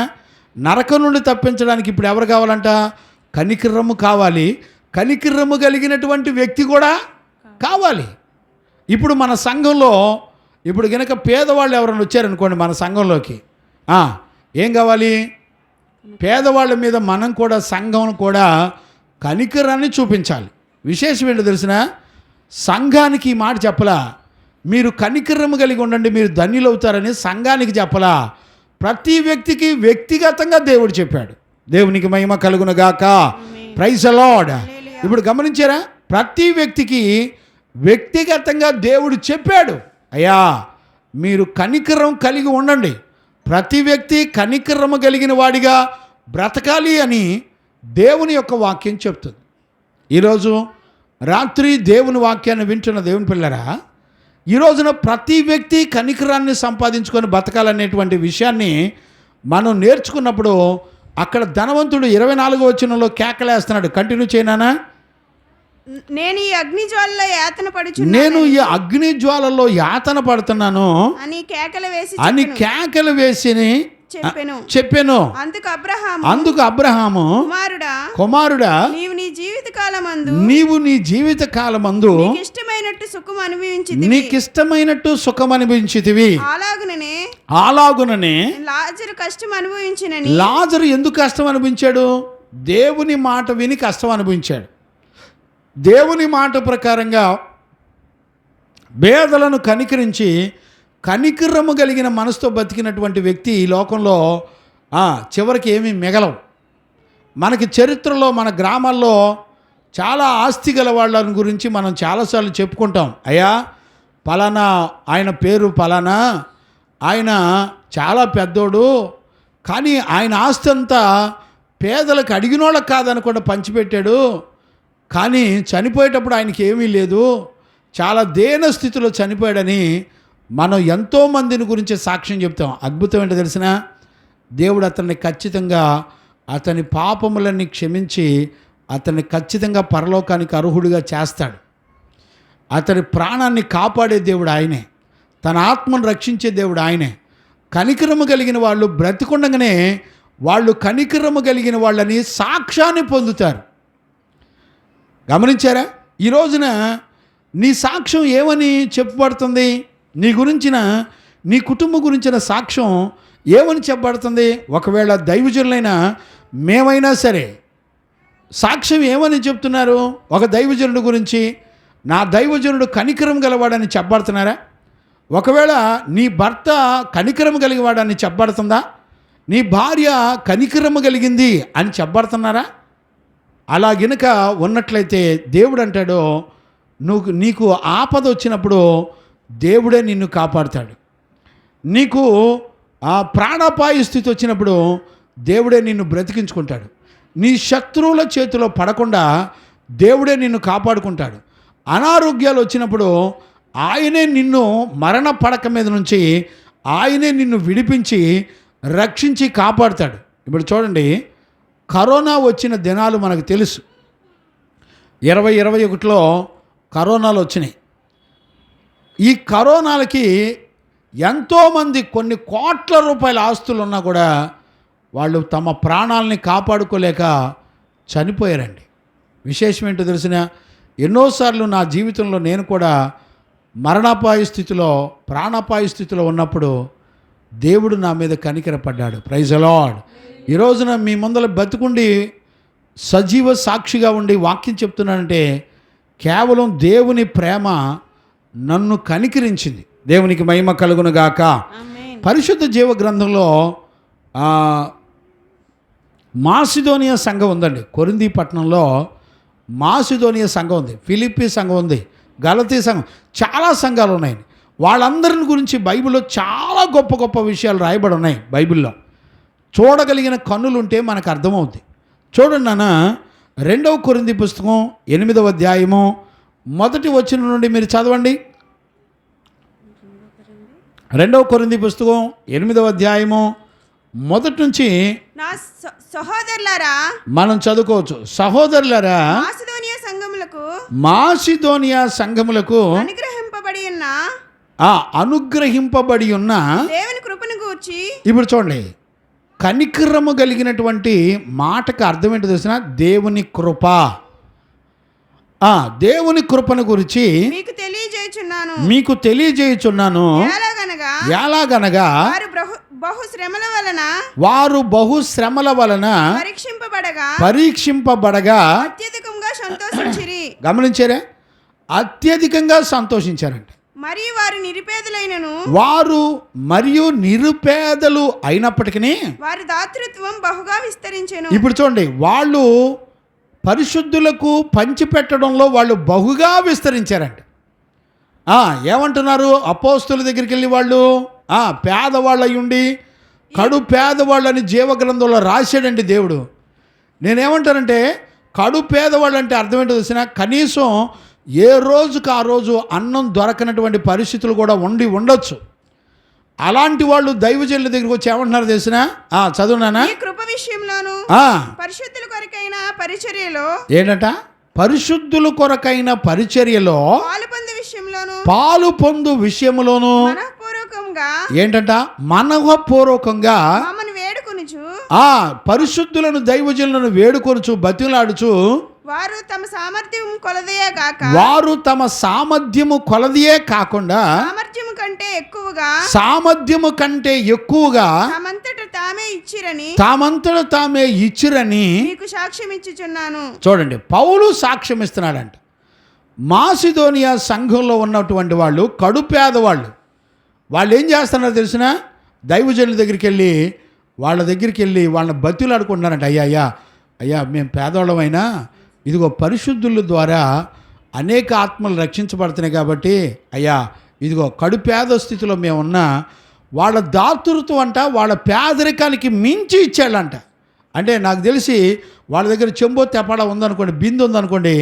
నరకం నుండి తప్పించడానికి ఇప్పుడు ఎవరు కావాలంట? కనికరము కావాలి. కనికరము కలిగినటువంటి వ్యక్తి కూడా కావాలి. ఇప్పుడు మన సంఘంలో ఇప్పుడు గనక పేదవాళ్ళు ఎవరైనా వచ్చారనుకోండి మన సంఘంలోకి, ఏం కావాలి? పేదవాళ్ళ మీద మనం కూడా సంఘం కూడా కనికరాన్ని చూపించాలి. విశేషం ఏంటో తెలిసిన? సంఘానికి ఈ మాట చెప్పలా, మీరు కనికరము కలిగి ఉండండి మీరు ధన్యులు అవుతారని సంఘానికి చెప్పలా, ప్రతి వ్యక్తికి వ్యక్తిగతంగా దేవుడు చెప్పాడు. దేవునికి మహిమ కలుగును గాక. Praise the lord. ఇప్పుడు గమనించారా? ప్రతి వ్యక్తికి వ్యక్తిగతంగా దేవుడు చెప్పాడు, అయ్యా మీరు కనికరం కలిగి ఉండండి, ప్రతి వ్యక్తి కనికరము కలిగిన వాడిగా బ్రతకాలి అని దేవుని యొక్క వాక్యం చెప్తుంది. ఈరోజు రాత్రి దేవుని వాక్యాన్ని వింటున్న దేవుని పిల్లరా, ఈ రోజున ప్రతి వ్యక్తి కనికరాన్ని సంపాదించుకొని బతకాలనేటువంటి విషయాన్ని మనం నేర్చుకున్నప్పుడు అక్కడ ధనవంతుడు 24వ వచనంలో కేకలేస్తున్నాడు. కంటిన్యూ చేయనానా? నేను ఈ అగ్ని జ్వాలలో యాతన పడుచున్నాను, నేను ఈ అగ్ని జ్వాలలో యాతన పడుతున్నాను అని కేకలు వేసి చెప్పాను. అందుకు అబ్రహాము కుమారుడా నీవు నీ జీవిత కాలమందు నీకు ఇష్టమైనట్టు సుఖం అనుభవించితివి. అలాగుననే లాజరు ఎందుకు కష్టం అనుభవించాడు? దేవుని మాట విని కష్టం అనుభవించాడు. దేవుని మాట ప్రకారంగా పేదలను కనికరించి కనికరము కలిగిన మనసుతో బతికినటువంటి వ్యక్తి ఈ లోకంలో చివరికి ఏమీ మిగలవు. మనకి చరిత్రలో మన గ్రామాల్లో చాలా ఆస్తి గల వాళ్ళని గురించి మనం చాలాసార్లు చెప్పుకుంటాం. అయ్యా పలానా ఆయన పేరు పలానా, ఆయన చాలా పెద్దోడు, కానీ ఆయన ఆస్తి అంతా పేదలకు అడిగినోళ్ళకి కాదని కూడా పంచిపెట్టాడు, కానీ చనిపోయేటప్పుడు ఆయనకి ఏమీ లేదు, చాలా దీన స్థితిలో చనిపోయాడని మనం ఎంతోమందిని గురించి సాక్ష్యం చెప్తాం. అద్భుతం ఏంటో తెలిసిన, దేవుడు అతన్ని ఖచ్చితంగా అతని పాపములన్నీ క్షమించి అతన్ని ఖచ్చితంగా పరలోకానికి అర్హుడిగా చేస్తాడు. అతని ప్రాణాన్ని కాపాడే దేవుడు ఆయనే, తన ఆత్మను రక్షించే దేవుడు ఆయనే. కనికరము కలిగిన వాళ్ళు బ్రతికుండగానే వాళ్ళు కనికరము కలిగిన వాళ్ళని సాక్ష్యాన్ని పొందుతారు. గమనించారా? ఈ రోజున నీ సాక్ష్యం ఏమని చెప్పబడుతుంది? నీ గురించిన, నీ కుటుంబం గురించిన సాక్ష్యం ఏమని చెప్పబడుతుంది? ఒకవేళ దైవజనులైనా మేమైనా సరే సాక్ష్యం ఏమని చెప్తున్నారు? ఒక దైవజనుడు గురించి, నా దైవజనుడు కనికరం గలవాడని చెప్పబడుతున్నారా? ఒకవేళ నీ భర్త కనికరం కలిగివాడని చెప్పబడుతుందా? నీ భార్య కనికరము కలిగింది అని చెప్పబడుతున్నారా? అలా గనుక ఉన్నట్లయితే దేవుడు అంటాడు, నీకు ఆపద వచ్చినప్పుడు దేవుడే నిన్ను కాపాడుతాడు. నీకు ప్రాణాపాయ స్థితి వచ్చినప్పుడు దేవుడే నిన్ను బ్రతికించుకుంటాడు. నీ శత్రువుల చేతిలో పడకుండా దేవుడే నిన్ను కాపాడుకుంటాడు. అనారోగ్యాలు వచ్చినప్పుడు ఆయనే నిన్ను మరణ పడక మీద నుంచి ఆయనే నిన్ను విడిపించి రక్షించి కాపాడుతాడు. ఇప్పుడు చూడండి, కరోనా వచ్చిన దినాలు మనకు తెలుసు. 2021లో కరోనాలు వచ్చినాయి. ఈ కరోనాలకి ఎంతోమంది కొన్ని కోట్ల రూపాయల ఆస్తులు ఉన్నా కూడా వాళ్ళు తమ ప్రాణాలని కాపాడుకోలేక చనిపోయారండి. విశేషం ఏంటో తెలిసిన, ఎన్నోసార్లు నా జీవితంలో నేను కూడా మరణాపాయ స్థితిలో, ప్రాణాపాయ స్థితిలో ఉన్నప్పుడు దేవుడు నా మీద కనికరపడ్డాడు. Praise the lord. ఈ రోజున మీ ముందర బతుకుండి సజీవ సాక్షిగా ఉండి వాక్యం చెప్తున్నానంటే కేవలం దేవుని ప్రేమ నన్ను కనికరించింది. దేవునికి మహిమ కలుగును గాక. పరిశుద్ధ జీవ గ్రంథంలో మాసిదోనియా సంఘం ఉందండి. కొరింథీ పట్టణంలో మాసిదోనియా సంఘం ఉంది, ఫిలిప్పీ సంఘం ఉంది, గలతీ సంఘం, చాలా సంఘాలు ఉన్నాయి. వాళ్ళందరిని గురించి బైబిల్లో చాలా గొప్ప గొప్ప విషయాలు రాయబడి ఉన్నాయి. బైబిల్లో చూడగలిగిన కన్నులు ఉంటే మనకు అర్థమవుద్ది. చూడండి నాన్న, 2వ కొరింథీ పుస్తకం 8వ అధ్యాయము 1వ వచనం నుండి మీరు చదవండి. 2వ కొరింథీ పుస్తకం 8వ అధ్యాయము 1 నుంచి నా సహోదరులారా మనం చదువుకోవచ్చు. సహోదరులారా, మాసిదోనియా సంఘములకు అనుగ్రహింపబడి ఉన్న దేవుని కృపను గూర్చి, ఇప్పుడు చూడండి, కనికరము కలిగినటువంటి మాటకు అర్థం ఏంటో తెలిసిన, దేవుని కృప. దేవుని కృపను గురించి మీకు తెలియజేయుచున్నాను. ఎలాగనగా వారు బహుశ్రమల వలన పరీక్షింపబడగా గమనించారా? అత్యధికంగా సంతోషించారంట. వారు మరియు నిరుపేదలు అయినప్పటికీ వారి దాతృత్వం బహుగా విస్తరించెను. ఇప్పుడు చూడండి, వాళ్ళు పరిశుద్ధులకు పంచిపెట్టడంలో వాళ్ళు బహుగా విస్తరించారంట. ఏమంటున్నారు? అపోస్తుల దగ్గరికి వెళ్ళి వాళ్ళు పేదవాళ్ళు అయ్యుండి కడు పేదవాళ్ళని జీవగ్రంథంలో రాశాడండి దేవుడు. నేనేమంటానంటే, కడు పేదవాళ్ళు అంటే అర్థం ఏంటో తెలిసిన, కనీసం ఏ రోజుకు ఆ రోజు అన్నం దొరకనటువంటి పరిస్థితులు కూడా ఉండొచ్చు. అలాంటి వాళ్ళు దైవజనుల దగ్గరికి వచ్చి ఏమంటున్నారు తెలిసిన? చదువునానా? ఈ కృప విషయంలోను పరిశుద్ధుల కొరకైన పరిచర్యలో ఏంటంట? పరిశుద్ధుల కొరకైన పరిచర్యలో పాలు పొందు విషయంలోను మనఃపూర్వకంగా ఏంటంట? మనఃపూర్వకంగా మమ్మల్ని వేడుకొనుచు, పరిశుద్ధులను దైవజనులను వేడుకొనుచు బతిలాడుచు, వారు తమ సామర్థ్యము కొలదియే కాకుండా సామర్థ్యము కంటే ఎక్కువగా తామంతట తామే ఇచ్చిరని మీకు సాక్ష్యం ఇచ్చుచున్నాను. చూడండి, పౌలు సాక్ష్యం ఇస్తున్నాడంట. మాసిదోనియా సంఘంలో ఉన్నటువంటి వాళ్ళు కడుపేదవాళ్ళు. వాళ్ళు ఏం చేస్తున్నారు తెలిసిన? దైవజనుల దగ్గరికి వెళ్ళి వాళ్ళని బతిలాడుకుంటున్నారంట. అయ్యా మేము పేదవాళ్ళమైనా ఇదిగో పరిశుద్ధుల ద్వారా అనేక ఆత్మలు రక్షించబడుతున్నాయి కాబట్టి అయ్యా ఇదిగో కడుపేద స్థితిలో మేమున్నా, వాళ్ళ దాతృత్వం అంట వాళ్ళ పేదరికానికి మించి ఇచ్చాడంట. అంటే నాకు తెలిసి వాళ్ళ దగ్గర చెంబో తెపడ ఉందనుకోండి, బిందె ఉందనుకోండి,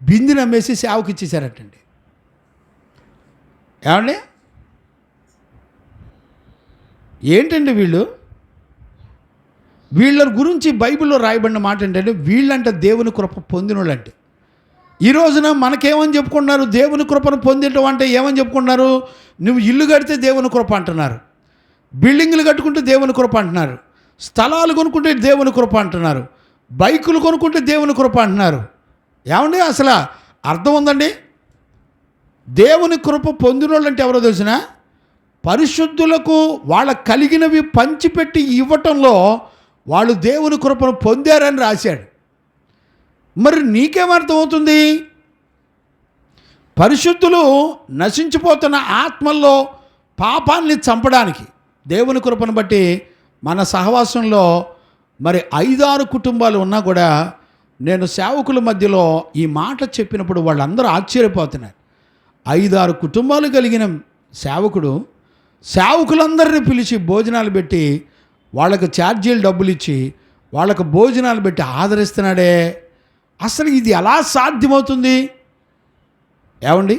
బిందెని అమ్మేసి సేవకి ఇచ్చేసారటండి. ఏమండి? ఏంటండి వీళ్ళ గురించి బైబిల్లో రాయబడిన మాట ఏంటంటే, వీళ్ళంట దేవుని కృప పొందినోళ్ళంటే. ఈ రోజున మనకేమని చెప్పుకుంటున్నారు? దేవుని కృపను పొందటం అంటే ఏమని చెప్పుకుంటున్నారు? నువ్వు ఇల్లు కడితే దేవుని కృప అంటున్నారు, బిల్డింగ్లు కట్టుకుంటే దేవుని కృప అంటున్నారు, స్థలాలు కొనుక్కుంటే దేవుని కృప అంటున్నారు, బైకులు కొనుక్కుంటే దేవుని కృప అంటున్నారు. ఏమండి అసలు అర్థం ఉందండి? దేవుని కృప పొందినోళ్ళు అంటే ఎవరో తెలిసిన? పరిశుద్ధులకు వాళ్ళకు కలిగినవి పంచిపెట్టి ఇవ్వటంలో వాళ్ళు దేవుని కృపను పొందారని రాశాడు. మరి నీకేమర్థమవుతుంది? పరిశుద్ధులు నశించిపోతున్న ఆత్మల్లో పాపాన్ని చంపడానికి దేవుని కృపను బట్టి మన సహవాసంలో మరి 5-6 కుటుంబాలు ఉన్నా కూడా నేను సేవకుల మధ్యలో ఈ మాట చెప్పినప్పుడు వాళ్ళందరూ ఆశ్చర్యపోతున్నారు. 5-6 కుటుంబాలు కలిగిన సేవకులందరినీ పిలిచి భోజనాలు పెట్టి వాళ్ళకు ఛార్జీలు డబ్బులు ఇచ్చి వాళ్ళకు భోజనాలు పెట్టి ఆదరిస్తున్నాడే. అసలు ఇది ఎలా సాధ్యమవుతుంది? ఏమండి,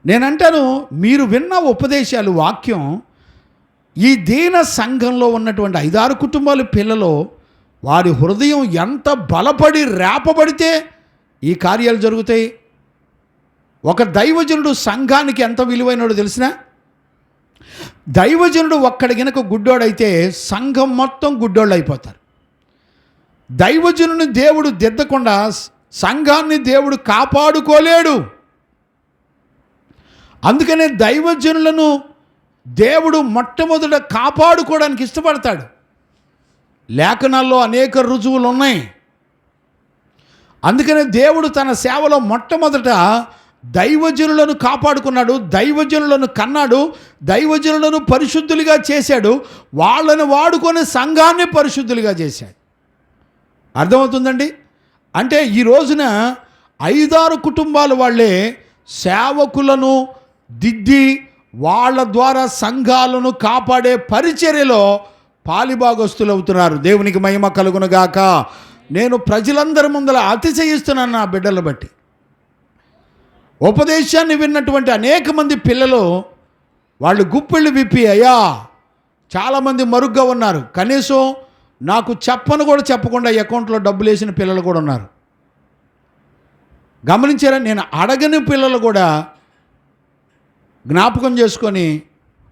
నేనంటాను, మీరు విన్న ఉపదేశాలు, వాక్యం ఈ దీన సంఘంలో ఉన్నటువంటి 5-6 కుటుంబాల పిల్లలు వారి హృదయం ఎంత బలపడి రేపబడితే ఈ కార్యాలు జరుగుతాయి. ఒక దైవజనుడు సంఘానికి ఎంత విలువైనడో తెలిసినా? దైవజనుడు ఒక్కడి గనక గుడ్డోడైతే సంఘం మొత్తం గుడ్డోళ్ళు అయిపోతారు. దైవజనుని దేవుడు దిద్దకుండా సంఘాన్ని దేవుడు కాపాడుకోలేడు. అందుకనే దైవజనులను దేవుడు మొట్టమొదట కాపాడుకోవడానికి ఇష్టపడతాడు. లేఖనాల్లో అనేక రుజువులు ఉన్నాయి. అందుకనే దేవుడు తన సేవలో మొట్టమొదట దైవజనులను కాపాడుకున్నాడు, దైవజనులను కన్నాడు, దైవజనులను పరిశుద్ధులుగా చేశాడు, వాళ్ళని వాడుకొని సంఘాన్ని పరిశుద్ధులుగా చేశాడు. అర్థమవుతుందండి? అంటే ఈ రోజున 5-6 కుటుంబాల వాళ్ళే సేవకులను దిద్ది వాళ్ళ ద్వారా సంఘాలను కాపాడే పరిచర్యలో పాలిభాగస్తులు అవుతున్నారు. దేవునికి మహిమ కలుగునుగాక. నేను ప్రజలందరి ముందర అతిశయిస్తున్నాను నా బిడ్డలు బట్టి. ఉపదేశాన్ని విన్నటువంటి అనేక మంది పిల్లలు వాళ్ళు గుప్పిళ్ళు విప్పి, అయ్యా చాలామంది మరుగ్గా ఉన్నారు, కనీసం నాకు చెప్పను కూడా చెప్పకుండా అకౌంట్లో డబ్బులు వేసిన పిల్లలు కూడా ఉన్నారు. గమనించారా? నేను అడగని పిల్లలు కూడా జ్ఞాపకం చేసుకొని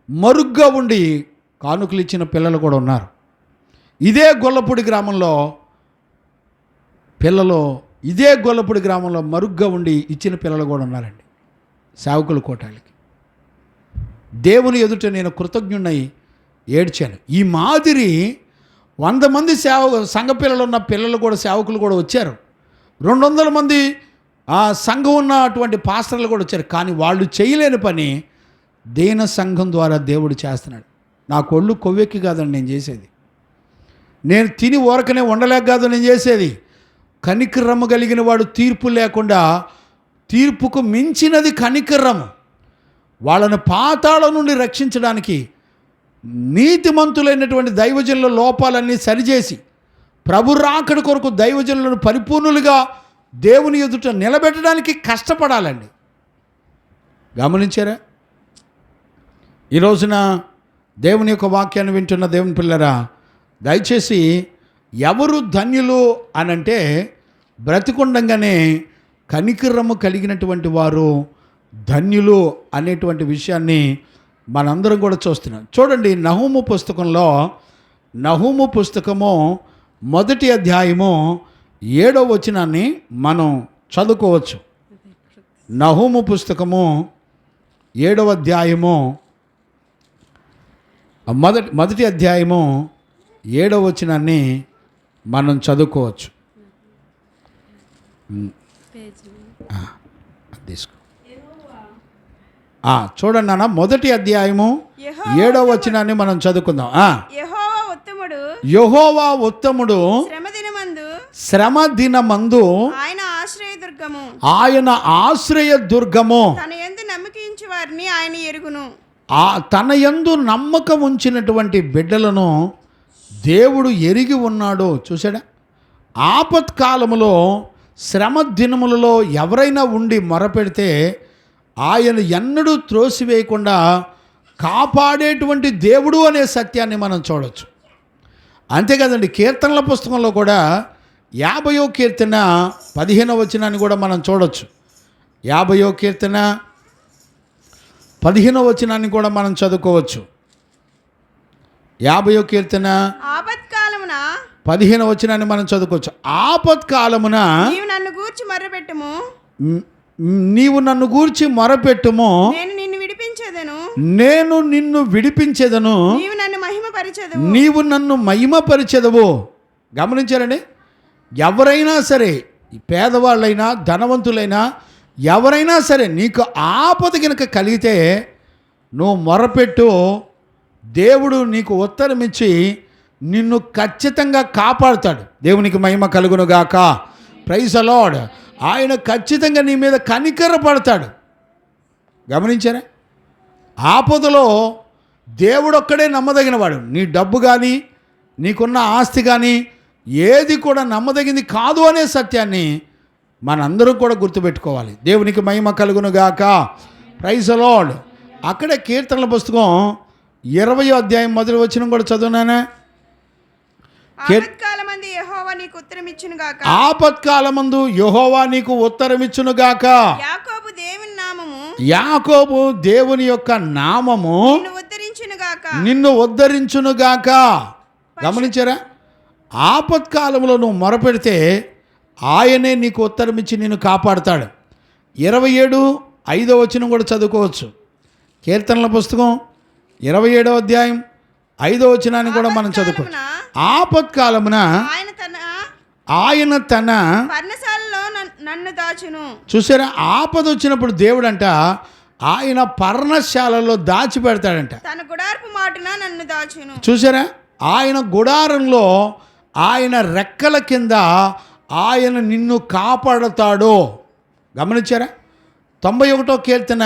మరుగ్గా ఉండి కానుకలు ఇచ్చిన పిల్లలు కూడా ఉన్నారు. ఇదే గొల్లపూడి గ్రామంలో మరుగ్గా ఉండి ఇచ్చిన పిల్లలు కూడా ఉన్నారండి. సేవకుల కోటాలకి దేవుని ఎదుట నేను కృతజ్ఞున్నై ఏడ్చాను. ఈ మాదిరి 100 మంది సంఘ పిల్లలు ఉన్న పిల్లలు కూడా, సేవకులు కూడా వచ్చారు. 200 మంది సంఘం ఉన్నటువంటి పాస్టర్లు కూడా వచ్చారు. కానీ వాళ్ళు చేయలేని పని దీన సంఘం ద్వారా దేవుడు చేస్తున్నాడు. నా కొళ్ళు కొవ్వెక్కి కాదండి నేను చేసేది, నేను తిని ఊరకనే ఉండలేక కాదు నేను చేసేది. కనికరము కలిగిన వాడు తీర్పు లేకుండా, తీర్పుకు మించినది కనికరము. వాళ్ళను పాతాళం నుండి రక్షించడానికి నీతిమంతులైనటువంటి దైవజనుల లోపాలన్నీ సరిచేసి ప్రభు రాకడ కొరకు దైవజనులను పరిపూర్ణులుగా దేవుని ఎదుట నిలబెట్టడానికి కష్టపడాలండి. గమనించారా? ఈ రోజున దేవుని యొక్క వాక్యాన్ని వింటున్న దేవుని పిల్లరా, దయచేసి ఎవరు ధన్యులు అనంటే బ్రతికుండంగానే కనికరము కలిగినటువంటి వారు ధన్యులు అనేటువంటి విషయాన్ని మనందరం కూడా చూస్తున్నాం. చూడండి, నహూము పుస్తకము 1వ అధ్యాయము 7వ వచనాన్ని మనం చదువుకోవచ్చు. నహూము పుస్తకము 7వ అధ్యాయము 1వ అధ్యాయము 7వ వచనాన్ని మనం చదువుకోవచ్చు. తీసుకో. చూడండి నాన్న, 1వ అధ్యాయము 7వ వచనాన్ని మనం చదువుకుందాం. యెహోవా ఉత్తముడు శ్రమ దినమందు ఆయన ఆశ్రయ దుర్గము, తన యందు నమ్మకించు వారిని ఆయన ఎరుగును. తన యందు నమ్మకం ఉంచినటువంటి బిడ్డలను దేవుడు ఎరిగి ఉన్నాడు. చూసాడా? ఆపత్కాలములో శ్రమ దినములలో ఎవరైనా ఉండి మొరపెడితే ఆయన ఎన్నడూ త్రోసివేయకుండా కాపాడేటువంటి దేవుడు అనే సత్యాన్ని మనం చూడవచ్చు. అంతేకాదండి, కీర్తనల పుస్తకంలో కూడా 50వ కీర్తన 15వ వచనాన్ని కూడా మనం చూడవచ్చు. 50వ కీర్తన 15వ వచనాన్ని కూడా మనం చదువుకోవచ్చు. 50వ కీర్తన 15వ వచనాన్ని మనం చదువుకోవచ్చు. ఆపత్కాలమున నీవు నన్ను గూర్చి మొరపెట్టుము, నేను నిన్ను విడిపించెదను, నీవు నన్ను మహిమపరిచెదవు. గమనించారండి? ఎవరైనా సరే, పేదవాళ్ళైనా ధనవంతులైనా ఎవరైనా సరే, నీకు ఆపద కనుక కలిగితే నువ్వు మొరపెట్టు, దేవుడు నీకు ఉత్తరమిచ్చి నిన్ను ఖచ్చితంగా కాపాడుతాడు. దేవునికి మహిమ కలుగునుగాక. Praise the lord. ఆయన ఖచ్చితంగా నీ మీద కనికర పడతాడు. గమనించారా? ఆపదలో దేవుడొక్కడే నమ్మదగినవాడు. నీ డబ్బు కానీ నీకున్న ఆస్తి కానీ ఏది కూడా నమ్మదగింది కాదు అనే సత్యాన్ని మనందరం కూడా గుర్తుపెట్టుకోవాలి. దేవునికి మహిమ కలుగునుగాక. Praise the lord. అక్కడే కీర్తనల పుస్తకం 20వ అధ్యాయం 1వ వచనం కూడా చదువునానా? ఆపత్కాలమందు యెహోవా నీకు ఉత్తరమిచ్చునుగాక. యాకోబు దేవుని యొక్క నామము నిన్ను ఉద్ధరించునుగాక. గమనించారా? ఆపత్కాలంలో నువ్వు మొరపెడితే ఆయనే నీకు ఉత్తరమిచ్చి నిన్ను కాపాడుతాడు. 27:5వ వచనం కూడా చదువుకోవచ్చు. కీర్తనల పుస్తకం 27వ అధ్యాయం 5వ వచనాన్ని కూడా మనం చదువుకోవచ్చు. ఆపత్కాలమున ఆయన తన పర్ణశాలలో నన్ను దాచును. చూసారా? ఆపద వచ్చినప్పుడు దేవుడంట ఆయన పర్ణశాలలో దాచి పెడతాడంట. తన గుడారపు మాటున నన్ను దాచును. చూసారా? ఆయన గుడారంలో ఆయన రెక్కల కింద ఆయన నిన్ను కాపాడుతాడు. గమనించారా? 91వ కీర్తన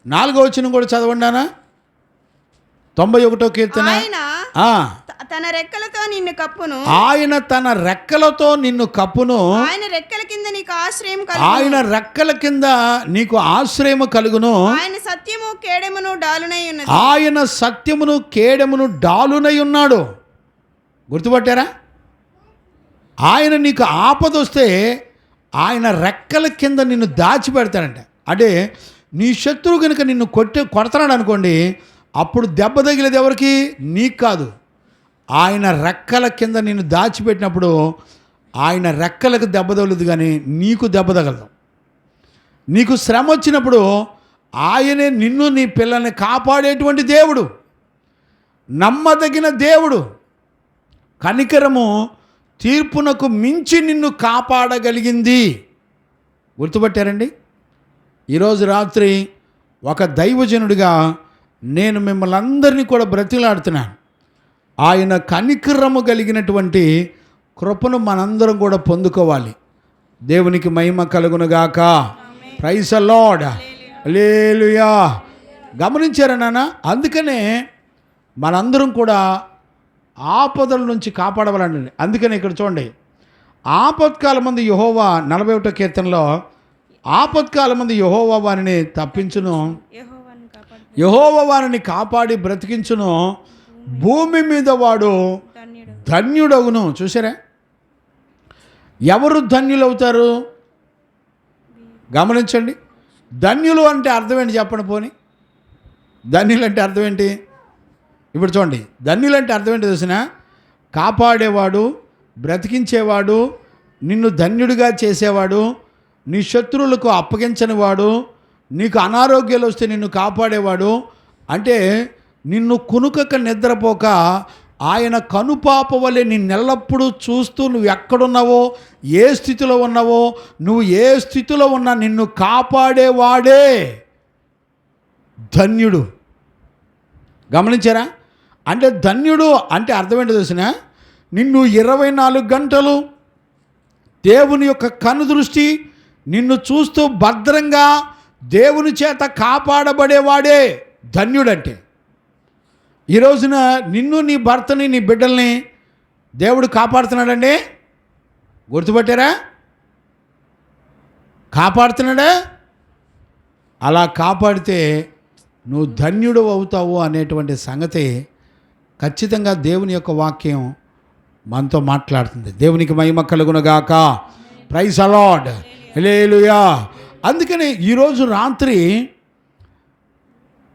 4వ వచనం కూడా చదవండానా? 91వ కీర్తన. తన రెక్కలతో నిన్ను కప్పును. ఆయన తన రెక్కలతో నిన్ను కప్పును. ఆయన రెక్కల కింద నీకు ఆశ్రయం కలుగును. ఆయన రెక్కల కింద నీకు ఆశ్రయము కలుగును. ఆయన సత్యము కేడెమును డాలునై ఉన్నది. ఆయన సత్యమును కేడెమును డాలునై ఉన్నాడు. గుర్తుపట్టారా? ఆయన నీకు ఆపద వస్తే ఆయన రెక్కల కింద నిన్ను దాచిపెడతాడంట. అంటే నీ శత్రువు కనుక నిన్ను కొడతాడు అనుకోండి, అప్పుడు దెబ్బ తగిలేది ఎవరికి? నీకు కాదు. ఆయన రెక్కల కింద నిన్ను దాచిపెట్టినప్పుడు ఆయన రెక్కలకు దెబ్బ తగలదు, కానీ నీకు దెబ్బ తగలదు. నీకు శ్రమ వచ్చినప్పుడు ఆయనే నిన్ను నీ పిల్లల్ని కాపాడేటువంటి దేవుడు, నమ్మదగిన దేవుడు. కనికరము తీర్పునకు మించి నిన్ను కాపాడగలిగింది. గుర్తుపట్టారండి? ఈరోజు రాత్రి ఒక దైవజనుడిగా నేను మిమ్మల్ని అందరినీ కూడా బ్రతిలాడుతున్నాను. ఆయన కనికరము కలిగినటువంటి కృపను మనందరం కూడా పొందుకోవాలి. దేవునికి మహిమ కలుగునుగాక. Praise the lord. హల్లెలూయా. గమనించారా నాన్న? అందుకనే మనందరం కూడా ఆపదల నుంచి కాపాడవాలండి. అందుకని ఇక్కడ చూడండి, ఆపత్కాలమందు యెహోవా 41వ కీర్తనలో ఆపత్కాలమందు యెహోవా వారిని తప్పించును, యెహోవాను కాపాడు యెహోవా వారిని కాపాడి బ్రతికించును, భూమి మీద వాడు ధన్యుడు. ధన్యుడగును. చూసారా, ఎవరు ధన్యులవుతారు గమనించండి. ధన్యులు అంటే అర్థం ఏంటి చెప్పండి పోని. ధన్యులు అంటే అర్థం ఏంటి? ఇప్పుడు చూడండి, ధన్యులు అంటే అర్థం ఏంటి తెలిసిన? కాపాడేవాడు, బ్రతికించేవాడు, నిన్ను ధన్యుడిగా చేసేవాడు, నీ శత్రువులకు అప్పగించని వాడు, నీకు అనారోగ్యాలు వస్తే నిన్ను కాపాడేవాడు. అంటే నిన్ను కునుకక నిద్రపోక ఆయన కనుపాప వలె నిన్నెల్లప్పుడూ చూస్తూ నువ్వు ఎక్కడున్నావో, ఏ స్థితిలో ఉన్నావో, నువ్వు ఏ స్థితిలో ఉన్నా నిన్ను కాపాడేవాడే ధన్యుడు. గమనించారా? అంటే ధన్యుడు అంటే అర్థమేంటో తెలిసిన? నిన్ను 24 గంటలు దేవుని యొక్క కనుదృష్టి నిన్ను చూస్తూ భద్రంగా దేవుని చేత కాపాడబడేవాడే ధన్యుడంటే. ఈ రోజున నిన్ను, నీ భర్తని, నీ బిడ్డల్ని దేవుడు కాపాడుతున్నాడండి. గుర్తుపట్టారా? కాపాడుతున్నాడా? అలా కాపాడితే నువ్వు ధన్యుడు అవుతావు అనేటువంటి సంగతి ఖచ్చితంగా దేవుని యొక్క వాక్యం మనతో మాట్లాడుతుంది. దేవునికి మహిమ కలుగునుగాక. Praise the lord. హల్లెలూయా. అందుకని ఈరోజు రాత్రి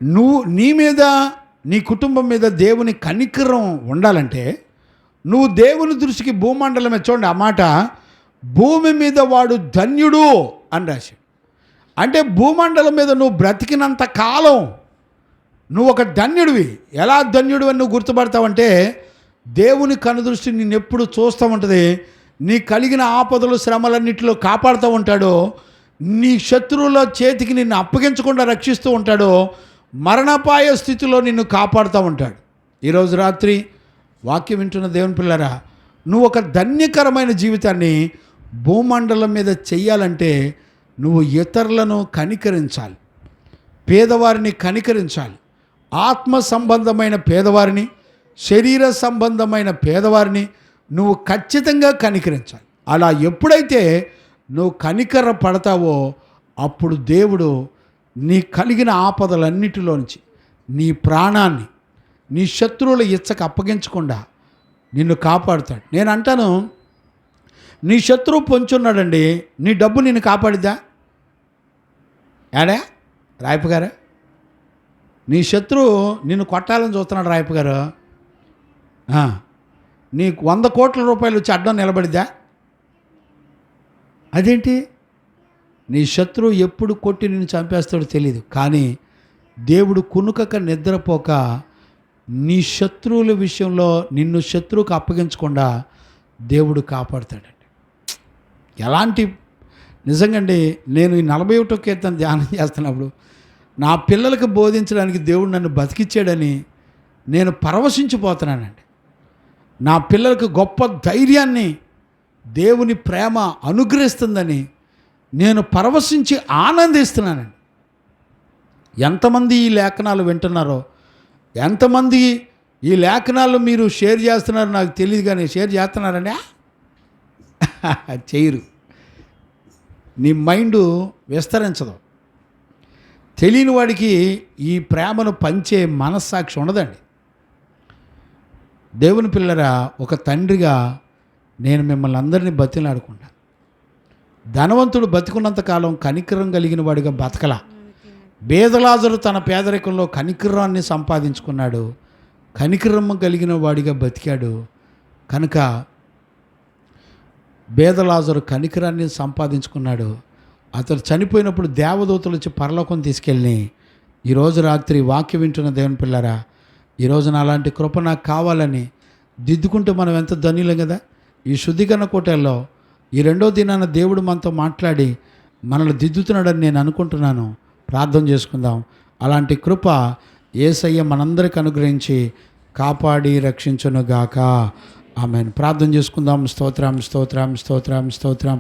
నువ్వు నీ మీద, నీ కుటుంబం మీద దేవుని కనికరం ఉండాలంటే నువ్వు దేవుని దృష్టికి భూమండలమే. చూడండి ఆ మాట, భూమి మీద వాడు ధన్యుడు అని రాసి. అంటే భూమండలం మీద నువ్వు బ్రతికినంత కాలం నువ్వు ఒక ధన్యుడివి. ఎలా ధన్యుడు అని నువ్వు గుర్తుపడతావంటే దేవుని కనుదృష్టి నిన్నెప్పుడు చూస్తూ ఉంటుంది. నీ కలిగిన ఆపదలు, శ్రమలన్నింటిలో కాపాడుతూ ఉంటాడు. నీ శత్రువుల చేతికి నిన్ను అప్పగించకుండా రక్షిస్తూ ఉంటాడు. మరణపాయ స్థితిలో నిన్ను కాపాడుతూ ఉంటాడు. ఈరోజు రాత్రి వాక్యం వింటున్న దేవుని పిల్లరా, నువ్వు ఒక ధన్యకరమైన జీవితాన్ని భూమండలం మీద చెయ్యాలంటే నువ్వు ఇతరులను కనికరించాలి, పేదవారిని కనికరించాలి. ఆత్మ సంబంధమైన పేదవారిని, శరీర సంబంధమైన పేదవారిని నువ్వు ఖచ్చితంగా కనికరించాలి. అలా ఎప్పుడైతే నువ్వు కనికర పడతావో అప్పుడు దేవుడు నీ కలిగిన ఆపదలన్నిటిలోంచి నీ ప్రాణాన్ని నీ శత్రువుల ఇచ్చకు అప్పగించకుండా నిన్ను కాపాడుతాడు. నేను అంటాను, నీ శత్రువు పొంచున్నాడండి, నీ డబ్బు నిన్ను కాపాడిద్దా? ఏడా రాయపు గారు, నీ శత్రువు నిన్ను కొట్టాలని చూస్తున్నాడు రాయపు గారు, నీకు 100 కోట్ల రూపాయలు వచ్చి అడ్డం నిలబడిద్దా? అదేంటి? నీ శత్రువు ఎప్పుడు కొట్టి నిన్ను చంపేస్తాడో తెలియదు, కానీ దేవుడు కునుకక నిద్రపోక నీ శత్రువుల విషయంలో నిన్ను శత్రువుకు అప్పగించకుండా దేవుడు కాపాడుతాడండి. ఎలాంటి నిజంగండి, నేను ఈ 41వ కీర్తన ధ్యానం చేస్తున్నప్పుడు నా పిల్లలకు బోధించడానికి దేవుడు నన్ను బతికిచ్చాడని నేను పరవశించిపోతున్నానండి. నా పిల్లలకు గొప్ప ధైర్యాన్ని దేవుని ప్రేమ అనుగ్రహిస్తుందని నేను పరవశించి ఆనందిస్తున్నానండి. ఎంతమంది ఈ లేఖనాలు వింటున్నారో, ఎంతమంది ఈ లేఖనాలు మీరు షేర్ చేస్తున్నారో నాకు తెలియదు, కానీ షేర్ చేస్తున్నారండి చేయరు. నీ మైండ్ విస్తరించదు. తెలియని వాడికి ఈ ప్రేమను పంచే మనస్సాక్షి ఉండదండి. దేవుని పిల్లరా, ఒక తండ్రిగా నేను మిమ్మల్ని అందరినీ బతిలాడుకుంటాను. ధనవంతుడు బతికున్నంతకాలం కనికరం కలిగిన వాడిగా బతకలా. బేదలాజరు తన పేదరికంలో కనికరాన్ని సంపాదించుకున్నాడు, కనికరం కలిగిన వాడిగా బతికాడు. కనుక బేదలాజరు కనికరాన్ని సంపాదించుకున్నాడు. అతడు చనిపోయినప్పుడు దేవదూతలు వచ్చి పరలోకం తీసుకెళ్ళి, ఈరోజు రాత్రి వాక్యం వింటున్న దేవుని పిల్లరా, ఈరోజు అలాంటి కృప నాకు కావాలని దిద్దుకుంటే మనం ఎంత ధన్యులం కదా. ఈ శుద్ధీకరణ కోటల్లో ఈ 2వ దినాన దేవుడు మనతో మాట్లాడి మనల్ని దిద్దుతున్నాడని నేను అనుకుంటున్నాను. ప్రార్థన చేసుకుందాం. అలాంటి కృప యేసయ్య మనందరికి అనుగ్రహించి కాపాడి రక్షించునుగాక. ఆమేన్. ప్రార్థన చేసుకుందాం. స్తోత్రం స్తోత్రం స్తోత్రం స్తోత్రం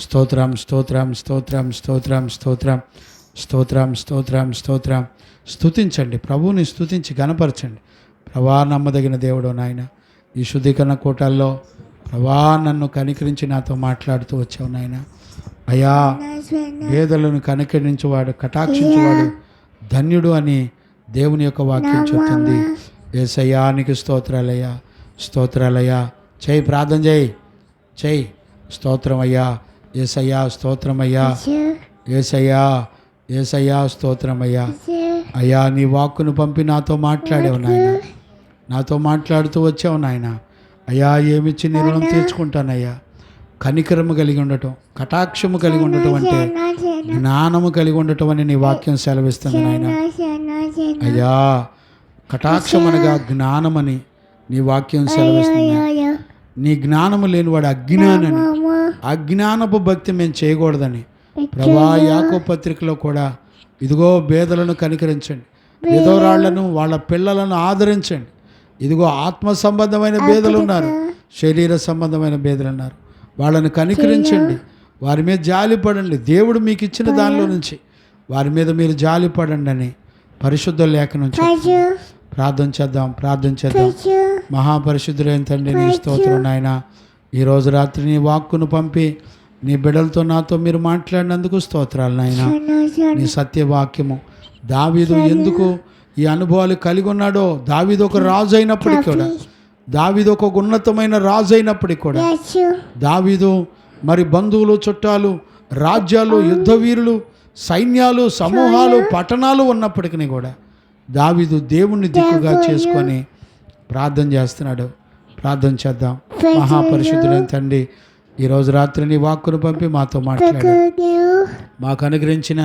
స్తోత్రం స్తోత్రం స్తోత్రం స్తోత్రం స్తోత్రం స్తోత్రం స్తోత్రం స్తోత్రం. స్తుతించండి, ప్రభువుని స్తుతించి గణపరచండి. ప్రభా, నమ్మదగిన దేవుడు నాయన, ఈ శుద్ధీకరణ కోటాల్లో ప్రభా నన్ను కనికరించి నాతో మాట్లాడుతూ వచ్చావు నాయన. అయ్యా పేదలను కనికరించేవాడు కటాక్షించేవాడు ధన్యుడు అని దేవుని యొక్క వాక్యం చెప్తుంది. యేసయ్యా నీకు స్తోత్రాలయ్యా, స్తోత్రాలయ్యా. చేయి, ప్రార్థన చేయి. స్తోత్రం అయ్యా, యేసయ్యా స్తోత్రమయ్యా, యేసయ్యా యేసయ్యా స్తోత్రమయ్యా. అయ్యా నీ వాక్కును పంపి నాతో మాట్లాడావు నాయన, నాతో మాట్లాడుతూ వచ్చావు నాయన. అయ్యా ఏమిచ్చి నీ రుణం తీర్చుకుంటానయ్యా. కనికరము కలిగి ఉండటం, కటాక్షము కలిగి ఉండటం అంటే జ్ఞానము కలిగి ఉండటం అని నీ వాక్యం సెలవిస్తుంది నాయన. అయ్యా కటాక్షం అనగా జ్ఞానమని నీ వాక్యం సెలవిస్తుంది. నీ జ్ఞానము లేనివాడు అజ్ఞానని, అజ్ఞానపు భక్తి మేము చేయకూడదని ప్రభా యాకోబు పత్రికలో కూడా ఇదిగో బేదలను కనికరించండి, విధవరాళ్లను వాళ్ళ పిల్లలను ఆదరించండి. ఇదిగో ఆత్మ సంబంధమైన బేదలు ఉన్నారు, శరీర సంబంధమైన బేదలు ఉన్నారు, వాళ్ళని కనికరించండి, వారి మీద జాలిపడండి. దేవుడు మీకు ఇచ్చిన దానిలో నుంచి వారి మీద మీరు జాలిపడండి అని పరిశుద్ధ లేఖనం చెప్తుంది. ప్రార్థన చేద్దాం. మహాపరిశుద్ధులైన తండ్రి నీ స్తోత్రం నాయన. ఈరోజు రాత్రి నీ వాక్కును పంపి నీ బిడ్డలతో నాతో మీరు మాట్లాడినందుకు స్తోత్రాలు నాయన. నీ సత్యవాక్యము దావీదు ఎందుకు ఈ అనుభవాలు కలిగి ఉన్నాడో, దావీదు ఒక రాజు అయినప్పటికీ కూడా, దావీదు ఒక ఉన్నతమైన రాజు అయినప్పటికీ కూడా, దావీదు మరి బంధువులు, చుట్టాలు, రాజ్యాలు, యుద్ధ వీరులు, సైన్యాలు, సమూహాలు, పట్టణాలు ఉన్నప్పటికీ కూడా దావీదు దేవుణ్ణి దిక్కుగా చేసుకొని ప్రార్థన చేస్తున్నాడు. ప్రార్థన చేద్దాం. మహాపరిశుద్ధులైన తండ్రి ఈరోజు రాత్రి నీ వాక్కును పంపి మాతో మాట్లాడు. మాకు అనుగ్రహించిన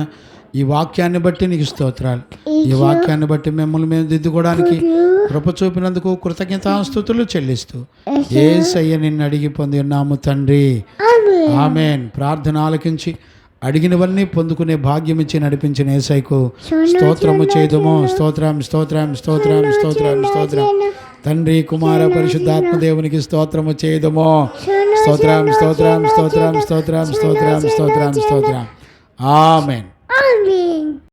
ఈ వాక్యాన్ని బట్టి నీకు స్తోత్రాలు. ఈ వాక్యాన్ని బట్టి మిమ్మల్ని మేము దిద్దుకోవడానికి కృప చూపినందుకు కృతజ్ఞతాస్తుతులు చెల్లిస్తూ యేసయ్య నిన్ను అడిగి పొంది ఉన్నాము తండ్రి, ఆమేన్. ప్రార్థన ఆలకించి అడిగినవన్నీ పొందుకునే భాగ్యం ఇచ్చి నడిపించిన యేసయ్యకు స్తోత్రము చేదుము. స్తోత్రం స్తోత్రం స్తోత్రం స్తోత్రం స్తోత్రం. తండ్రి కుమార పరిశుద్ధాత్మ దేవునికి స్తోత్రము చేదుము. స్తోత్రం స్తోత్రం స్తోత్రం స్తోత్రం స్తోత్రం స్తోత్రం స్తోత్రం. ఆమేన్.